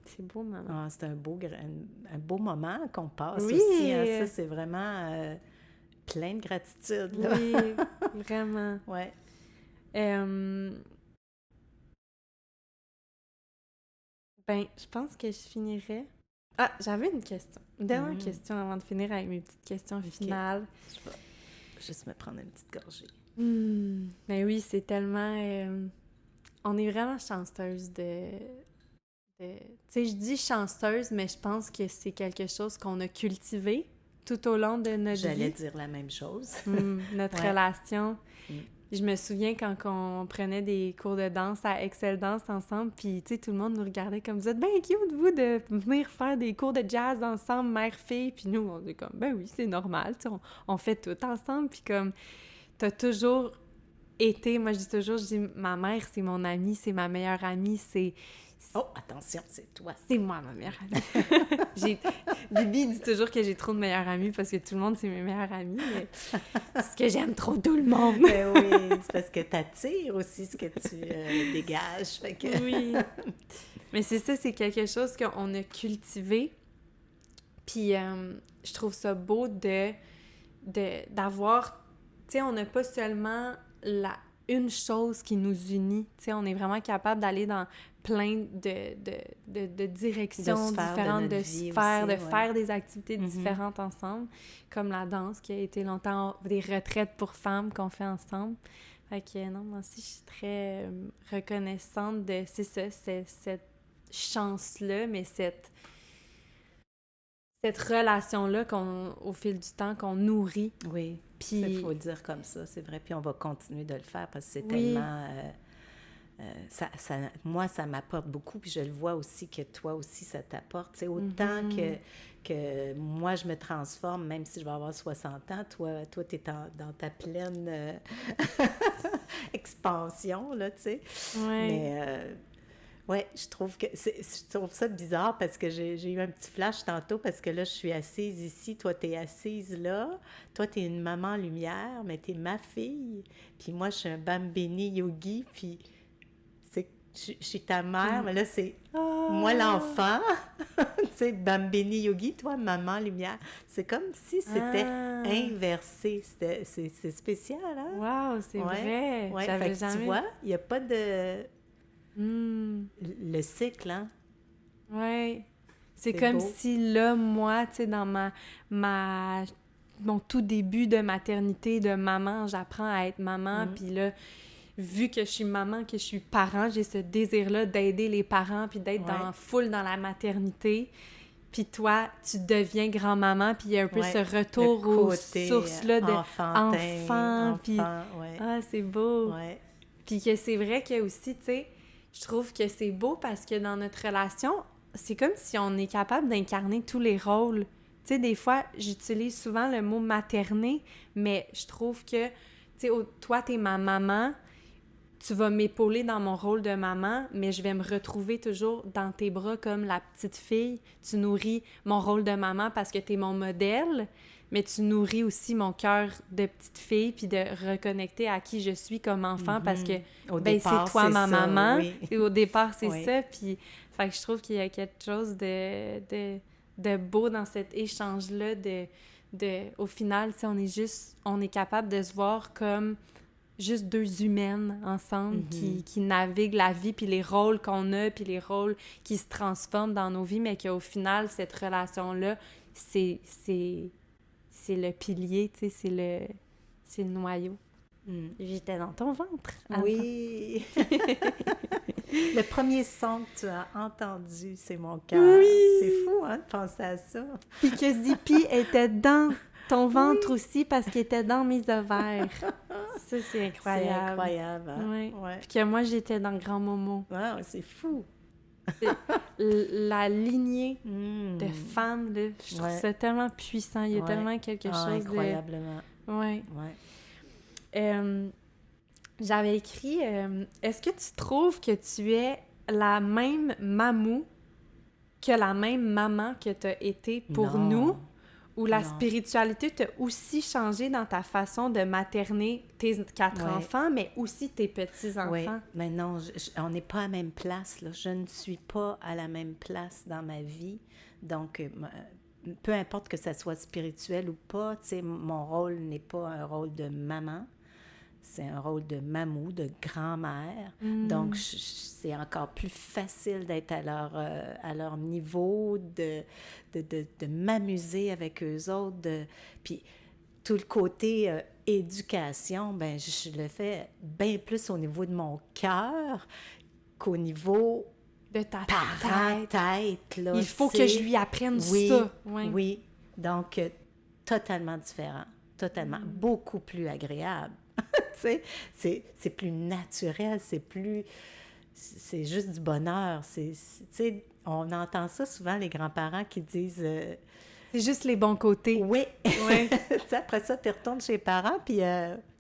S1: C'est beau, maman.
S2: Ah, c'est un beau moment qu'on passe aussi. Hein? Ça, c'est vraiment plein de gratitude. Là.
S1: Oui, vraiment.
S2: Ouais.
S1: Je pense que je finirais... Ah, j'avais une question. Une dernière question avant de finir avec mes petites questions finales.
S2: Je vais juste me prendre une petite gorgée.
S1: Mais oui, c'est tellement... on est vraiment chanceuse de... Tu sais, je dis chanceuse, mais je pense que c'est quelque chose qu'on a cultivé tout au long de notre
S2: J'allais
S1: vie.
S2: dire la même chose.
S1: Notre
S2: Ouais.
S1: relation. Je me souviens quand on prenait des cours de danse à Excel Danse ensemble, puis tu sais, tout le monde nous regardait comme vous êtes bien cute, vous, de venir faire des cours de jazz ensemble, mère-fille, puis nous, on est comme, ben oui, c'est normal, tu sais, on fait tout ensemble, puis comme, t'as toujours été, moi je dis toujours, je dis, ma mère, c'est mon amie, c'est ma meilleure amie,
S2: Oh, attention, c'est toi.
S1: c'est moi, ma meilleure amie. Bibi dit toujours que j'ai trop de meilleures amies parce que tout le monde, c'est mes meilleures amies, mais parce que j'aime trop tout le monde.
S2: Ben oui, c'est parce que t'attires aussi ce que tu dégages. Fait que...
S1: Oui. Mais c'est ça, c'est quelque chose qu'on a cultivé. Puis je trouve ça beau d'avoir... Tu sais, on n'a pas seulement une chose qui nous unit. Tu sais, on est vraiment capable d'aller dans plein de directions différentes, de sphères, de faire des activités différentes ensemble, comme la danse qui a été longtemps des retraites pour femmes qu'on fait ensemble. Fait que non, moi aussi, je suis très reconnaissante de, c'est ça, cette chance-là, mais cette relation-là au fil du temps, qu'on nourrit.
S2: Oui,
S1: puis
S2: il faut le dire comme ça, c'est vrai. Puis on va continuer de le faire parce que c'est tellement... moi, ça m'apporte beaucoup, puis je le vois aussi que toi aussi, ça t'apporte. C'est autant que moi, je me transforme, même si je vais avoir 60 ans, toi tu es dans ta pleine expansion, là, tu sais.
S1: Ouais.
S2: Mais, ouais, je trouve ça bizarre parce que j'ai eu un petit flash tantôt parce que là, je suis assise ici, toi, tu es assise là, toi, tu es une maman lumière, mais tu es ma fille, puis moi, je suis un Bambini yogi, puis... Je suis ta mère, mais là, c'est moi l'enfant. Tu sais, Bambini Yogi, toi, maman lumière. C'est comme si c'était inversé. C'est spécial, hein?
S1: Wow, c'est vrai!
S2: Ouais.
S1: J'avais
S2: jamais... Tu vois, il n'y a pas de... Le cycle, hein?
S1: Ouais. C'est comme beau. Si là, moi, tu sais, dans mon tout début de maternité, de maman, j'apprends à être maman, puis là... Vu que je suis maman, que je suis parent, j'ai ce désir-là d'aider les parents puis d'être dans la maternité. Puis toi, tu deviens grand-maman, puis il y a un peu ce retour aux sources-là d'enfant. Puis c'est beau.
S2: Ouais.
S1: Puis que c'est vrai que aussi, tu sais, je trouve que c'est beau parce que dans notre relation, c'est comme si on est capable d'incarner tous les rôles. Tu sais, des fois, j'utilise souvent le mot materner, mais je trouve que, tu sais, toi, t'es ma maman, tu vas m'épauler dans mon rôle de maman, mais je vais me retrouver toujours dans tes bras comme la petite fille. Tu nourris mon rôle de maman parce que t'es mon modèle, mais tu nourris aussi mon cœur de petite fille puis de reconnecter à qui je suis comme enfant parce que c'est toi ma maman. Oui. Et au départ, c'est ça. Puis, fait que je trouve qu'il y a quelque chose de beau dans cet échange-là. Au final, on est capable de se voir comme... juste deux humaines ensemble qui naviguent la vie, puis les rôles qu'on a, puis les rôles qui se transforment dans nos vies, mais qu'au final, cette relation-là, c'est le pilier, tu sais, c'est le noyau. J'étais dans ton ventre.
S2: Oui! Le premier son que tu as entendu, c'est mon cœur.
S1: Oui!
S2: C'est fou, hein, de penser à ça.
S1: Puis que Zippy était dans ton ventre aussi parce qu'il était dans mes ovaires. Ça, c'est incroyable.
S2: C'est incroyable, hein?
S1: Oui. Puis que moi, j'étais dans Grand Momo.
S2: Wow, c'est fou!
S1: La lignée de femmes, là, je trouve ça tellement puissant. Il y a tellement quelque chose
S2: incroyablement.
S1: Oui. J'avais écrit est-ce que tu trouves que tu es la même mamou que la même maman que tu as été pour nous? Ou la spiritualité t'a aussi changé dans ta façon de materner tes 4 enfants, mais aussi tes petits-enfants?
S2: Oui, mais non, on n'est pas à la même place, là. Je ne suis pas à la même place dans ma vie. Donc, peu importe que ça soit spirituel ou pas, tu sais, mon rôle n'est pas un rôle de maman. C'est un rôle de mamou, de grand-mère. Donc, c'est encore plus facile d'être à leur niveau, de m'amuser avec eux autres. Puis, tout le côté éducation, ben je le fais bien plus au niveau de mon cœur qu'au niveau
S1: de ta
S2: tête. Là,
S1: il faut que je lui apprenne ça.
S2: Oui. Donc, totalement différent. Totalement. Beaucoup plus agréable. Tu sais, c'est plus naturel, c'est juste du bonheur. Tu sais, on entend ça souvent, les grands-parents qui disent...
S1: C'est juste les bons côtés.
S2: oui.
S1: Ouais.
S2: Tu sais, après ça, tu retournes chez les parents, puis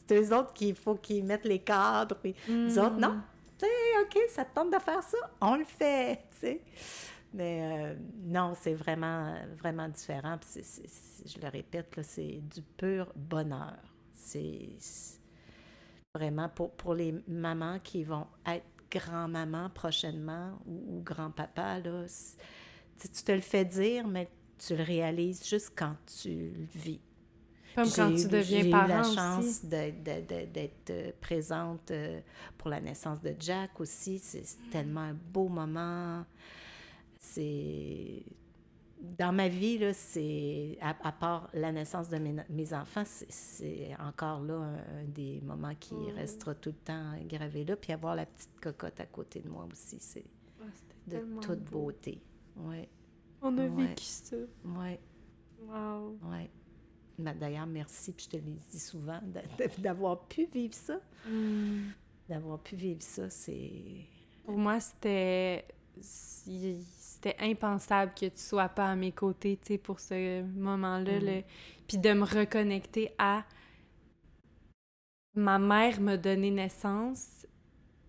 S2: c'est eux autres qu'il faut qu'ils mettent les cadres, puis les autres, non. Tu sais, OK, ça te tente de faire ça, on le fait, tu sais. Mais non, c'est vraiment, vraiment différent. Puis je le répète, là, c'est du pur bonheur. C'est vraiment pour les mamans qui vont être grand-maman prochainement ou grand-papa, là, tu te le fais dire, mais tu le réalises juste quand tu le vis.
S1: Comme quand tu deviens
S2: J'ai eu la
S1: parent
S2: chance
S1: aussi.
S2: d'être présente pour la naissance de Jack aussi. C'est tellement un beau moment. C'est... Dans ma vie, là, c'est... À part la naissance de mes enfants, c'est encore là un des moments qui restera tout le temps gravé là. Puis avoir la petite cocotte à côté de moi aussi, c'est de toute beauté. Oui.
S1: On a vécu ça.
S2: Oui.
S1: Wow.
S2: Oui. D'ailleurs, merci, puis je te l'ai dit souvent, d'avoir pu vivre ça. D'avoir pu vivre ça, c'est...
S1: Pour moi, c'était impensable que tu sois pas à mes côtés, tu sais, pour ce moment-là. Puis de me reconnecter à ma mère me donner naissance.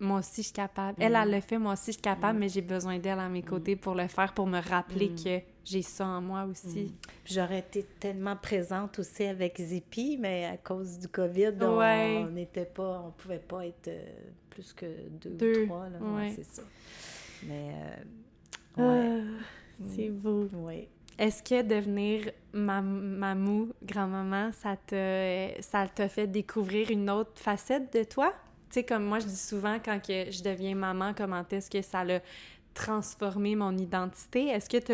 S1: Moi aussi, je suis capable. Elle le fait, moi aussi, je suis capable, mais j'ai besoin d'elle à mes côtés pour le faire, pour me rappeler que j'ai ça en moi aussi.
S2: J'aurais été tellement présente aussi avec Zippy, mais à cause du COVID, on pouvait pas être plus que deux ou trois. Là. Ouais, c'est ça. Mais,
S1: c'est beau.
S2: Oui.
S1: Est-ce que devenir mamou, grand-maman, ça t'a fait découvrir une autre facette de toi? Tu sais, comme moi, je dis souvent, quand que je deviens maman, comment est-ce que ça l'a transformé mon identité? Est-ce que tu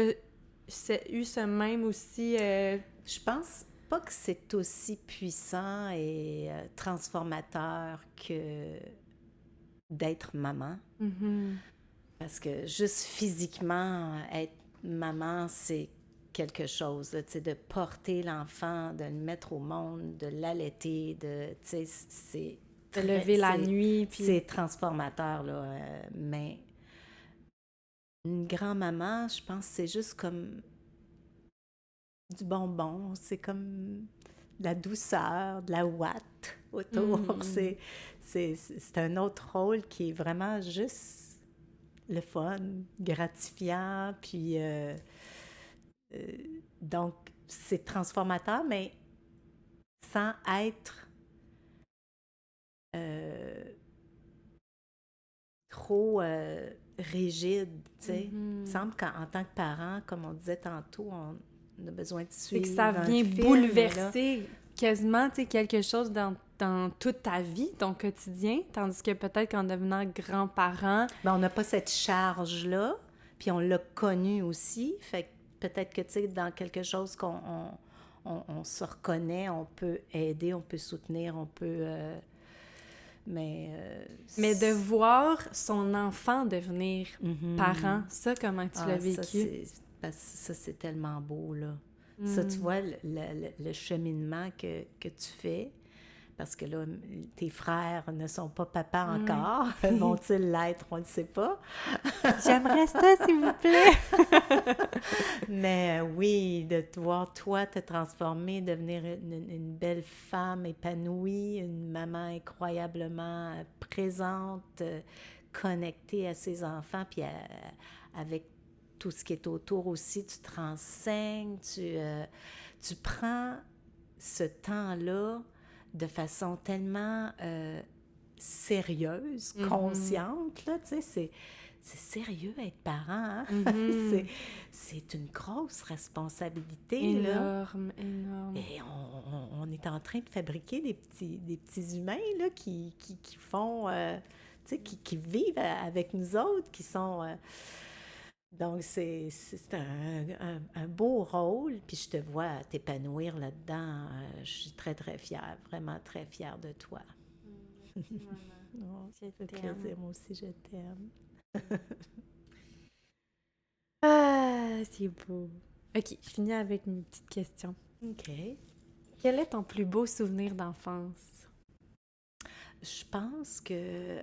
S1: as eu ce même aussi...
S2: Je pense pas que c'est aussi puissant et transformateur que d'être maman. Parce que juste physiquement, être maman, c'est quelque chose, tu sais, de porter l'enfant, de le mettre au monde, de l'allaiter, tu sais, c'est...
S1: De lever la nuit, puis...
S2: C'est transformateur, là. Mais une grand-maman, je pense que c'est juste comme du bonbon. C'est comme de la douceur, de la ouate autour. C'est un autre rôle qui est vraiment juste le fun, gratifiant. Puis, donc, c'est transformateur, mais sans être... trop rigide, tu sais. Il me semble qu'en tant que parent, comme on disait tantôt, on a besoin de suivre
S1: que ça vient bouleverser quasiment, tu sais, quelque chose dans toute ta vie, ton quotidien, tandis que peut-être qu'en devenant grand-parent...
S2: on n'a pas cette charge-là, puis on l'a connu aussi, fait que peut-être que, tu sais, dans quelque chose on se reconnaît, on peut aider, on peut soutenir, on peut... Mais
S1: de voir son enfant devenir parent, ça, comment tu l'as vécu?
S2: Ça, c'est tellement beau, là. Ça, tu vois, le cheminement que tu fais, parce que là, tes frères ne sont pas papa encore. Vont-ils l'être? On ne le sait pas.
S1: J'aimerais ça, s'il vous plaît!
S2: Mais oui, de te voir, toi, te transformer, devenir une belle femme épanouie, une maman incroyablement présente, connectée à ses enfants, puis avec tout ce qui est autour aussi, tu te renseignes, tu prends ce temps-là de façon tellement sérieuse, consciente, là, tu sais, c'est sérieux être parent, hein? C'est une grosse responsabilité,
S1: énorme,
S2: là.
S1: Énorme.
S2: Et on est en train de fabriquer des petits humains, là, qui font, tu sais, qui vivent avec nous autres, qui sont... Donc, c'est un beau rôle, puis je te vois t'épanouir là-dedans. Je suis très, très fière, vraiment très fière de toi.
S1: Merci, maman.
S2: Ça fait plaisir, moi aussi, je t'aime.
S1: Ah, c'est beau. OK, je finis avec une petite question.
S2: OK.
S1: Quel est ton plus beau souvenir d'enfance?
S2: Je pense que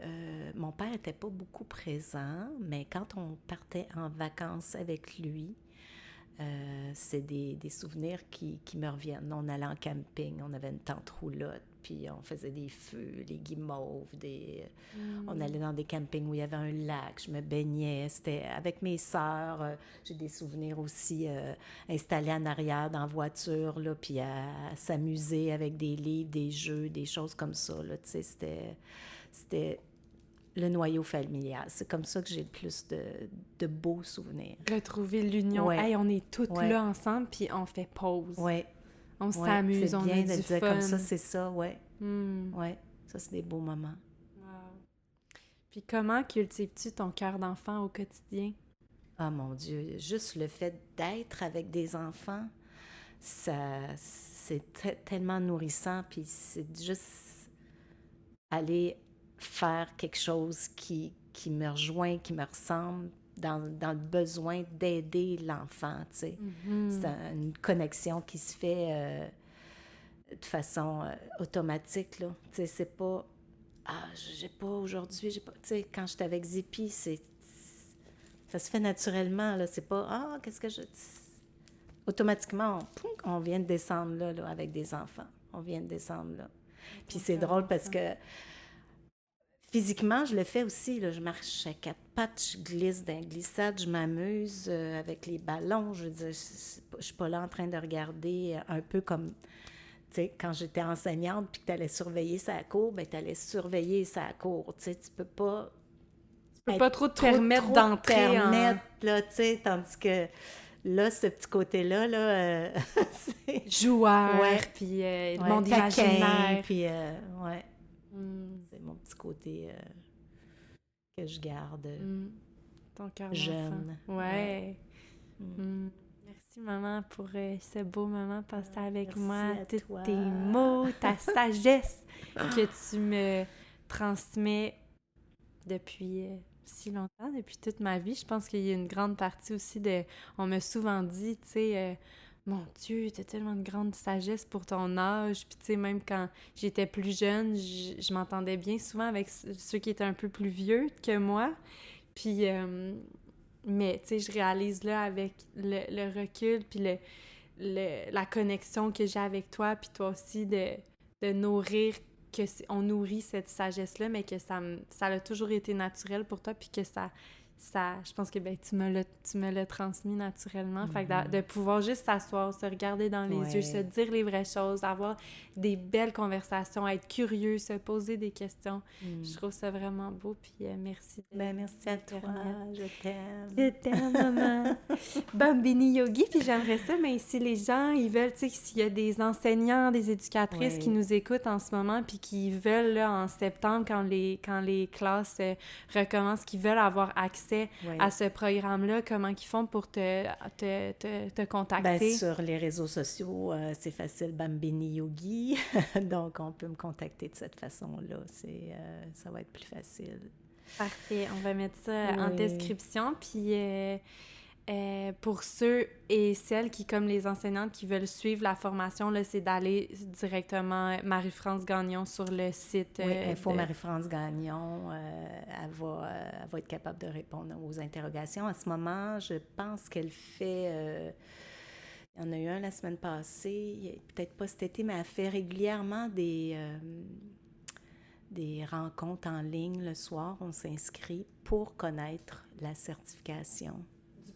S2: mon père n'était pas beaucoup présent, mais quand on partait en vacances avec lui, c'est des souvenirs qui me reviennent. On allait en camping, on avait une tente roulotte, puis on faisait des feux, des guimauves, on allait dans des campings où il y avait un lac, je me baignais, c'était avec mes sœurs. J'ai des souvenirs aussi installés en arrière dans la voiture, là, puis à s'amuser avec des livres, des jeux, des choses comme ça, là, tu sais, c'était le noyau familial. C'est comme ça que j'ai le plus de beaux souvenirs.
S1: Retrouver l'union.
S2: Ouais.
S1: Hey, on est toutes
S2: Ouais.
S1: là ensemble, puis on fait pause.
S2: Oui.
S1: On
S2: Ouais,
S1: s'amuse,
S2: c'est
S1: on
S2: bien
S1: a
S2: de
S1: du
S2: le dire
S1: fun.
S2: comme ça, c'est ça, ouais.
S1: Hmm.
S2: Ouais, ça, c'est des beaux moments.
S1: Wow. Puis comment cultives-tu ton cœur d'enfant au quotidien?
S2: Ah mon Dieu, juste le fait d'être avec des enfants, c'est tellement nourrissant, puis c'est juste aller faire quelque chose qui me rejoint, qui me ressemble, dans le besoin d'aider l'enfant, tu sais. C'est une connexion qui se fait de façon automatique, là. Tu sais, c'est pas « Ah, j'ai pas aujourd'hui, j'ai pas... » Tu sais, quand j'étais avec Zippy, ça se fait naturellement, là. C'est pas « Ah, qu'est-ce que je... » Automatiquement, on vient de descendre là, avec des enfants. On vient de descendre là. Puis c'est drôle parce que physiquement, je le fais aussi, là. Je marche à quatre pattes, je glisse d'un glissade, je m'amuse avec les ballons. Je veux dire, je suis pas là en train de regarder un peu comme... Tu sais, quand j'étais enseignante puis que tu allais surveiller sa cour, bien, tu allais surveiller sa cour. Tu sais, tu peux pas...
S1: Tu peux pas trop te permettre d'entrer
S2: là, tu sais, tandis que là, ce petit côté-là, là, c'est...
S1: joueur,
S2: Ouais.
S1: puis le
S2: Ouais,
S1: monde
S2: taquin,
S1: imaginaire.
S2: puis ouais. C'est mon petit côté que je garde
S1: Ton cœur
S2: jeune.
S1: d'enfant. Ouais. Merci, maman, pour ce beau moment passé avec
S2: Merci
S1: moi.
S2: à
S1: Tous
S2: toi.
S1: tes mots, ta sagesse que tu me transmets depuis si longtemps, depuis toute ma vie. Je pense qu'il y a une grande partie aussi de... On m'a souvent dit, tu sais, mon Dieu, t'as tellement de grande sagesse pour ton âge. Puis tu sais, même quand j'étais plus jeune, je m'entendais bien souvent avec ceux qui étaient un peu plus vieux que moi. Puis... mais, tu sais, je réalise là, avec le recul, puis la connexion que j'ai avec toi, puis toi aussi, de nourrir, on nourrit cette sagesse-là, mais que ça a toujours été naturel pour toi, puis que je pense que ben, tu me l'as transmis naturellement. Fait que de pouvoir juste s'asseoir, se regarder dans les yeux, se dire les vraies choses, avoir des belles conversations, être curieux, se poser des questions. Je trouve ça vraiment beau, puis merci.
S2: Ben, merci à toi, je t'aime.
S1: Je t'aime, maman. Bambini Yogi, puis j'aimerais ça, mais si les gens, ils veulent, tu sais, s'il y a des enseignants, des éducatrices qui nous écoutent en ce moment, puis qui veulent, là, en septembre, quand les classes recommencent, qui veulent avoir accès à ce programme-là, comment ils font pour te contacter?
S2: Ben, sur les réseaux sociaux, c'est facile, Bambini Yogi. Donc, on peut me contacter de cette façon-là. Ça va être plus facile.
S1: Parfait. On va mettre ça en description. Puis, pour ceux et celles qui, comme les enseignantes, qui veulent suivre la formation, là, c'est d'aller directement Marie-France Gagnon sur le site.
S2: Oui, Info Marie-France Gagnon, elle va être capable de répondre aux interrogations. À ce moment, je pense qu'elle fait... il y en a eu un la semaine passée, peut-être pas cet été, mais elle fait régulièrement des rencontres en ligne le soir. On s'inscrit pour connaître la certification.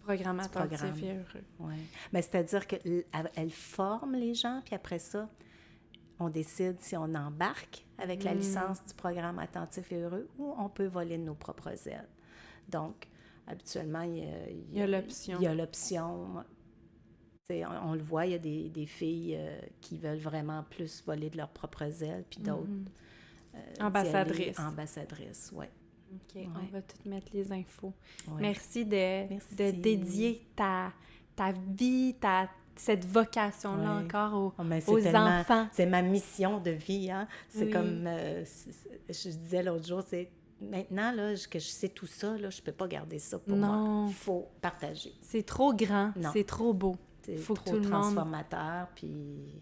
S1: Programme attentif et heureux.
S2: Oui. Mais c'est-à-dire qu'elle forme les gens, puis après ça, on décide si on embarque avec la licence du programme attentif et heureux ou on peut voler de nos propres ailes. Donc, habituellement, il y a l'option. Il y a l'option. On le voit, il y a des filles qui veulent vraiment plus voler de leurs propres ailes, puis d'autres... Ambassadrices, oui.
S1: OK, on va tout mettre les infos.
S2: Ouais.
S1: Merci de dédier ta vie, cette vocation-là encore aux enfants.
S2: C'est ma mission de vie, hein? C'est comme, je disais l'autre jour, c'est maintenant là, que je sais tout ça, là, je peux pas garder ça pour moi. Il faut partager.
S1: C'est trop grand, c'est trop beau.
S2: C'est trop transformateur, puis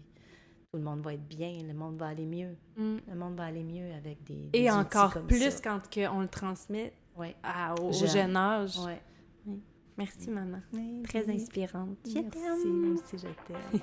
S2: tout le monde va être bien, le monde va aller mieux.
S1: Mm.
S2: Le monde va aller mieux avec des
S1: Et
S2: outils
S1: encore
S2: comme
S1: plus
S2: ça.
S1: quand on le transmet
S2: Ouais.
S1: au jeune âge.
S2: Ouais.
S1: Merci, maman.
S2: Oui,
S1: Très
S2: oui.
S1: inspirante.
S2: Merci, moi aussi, je t'aime.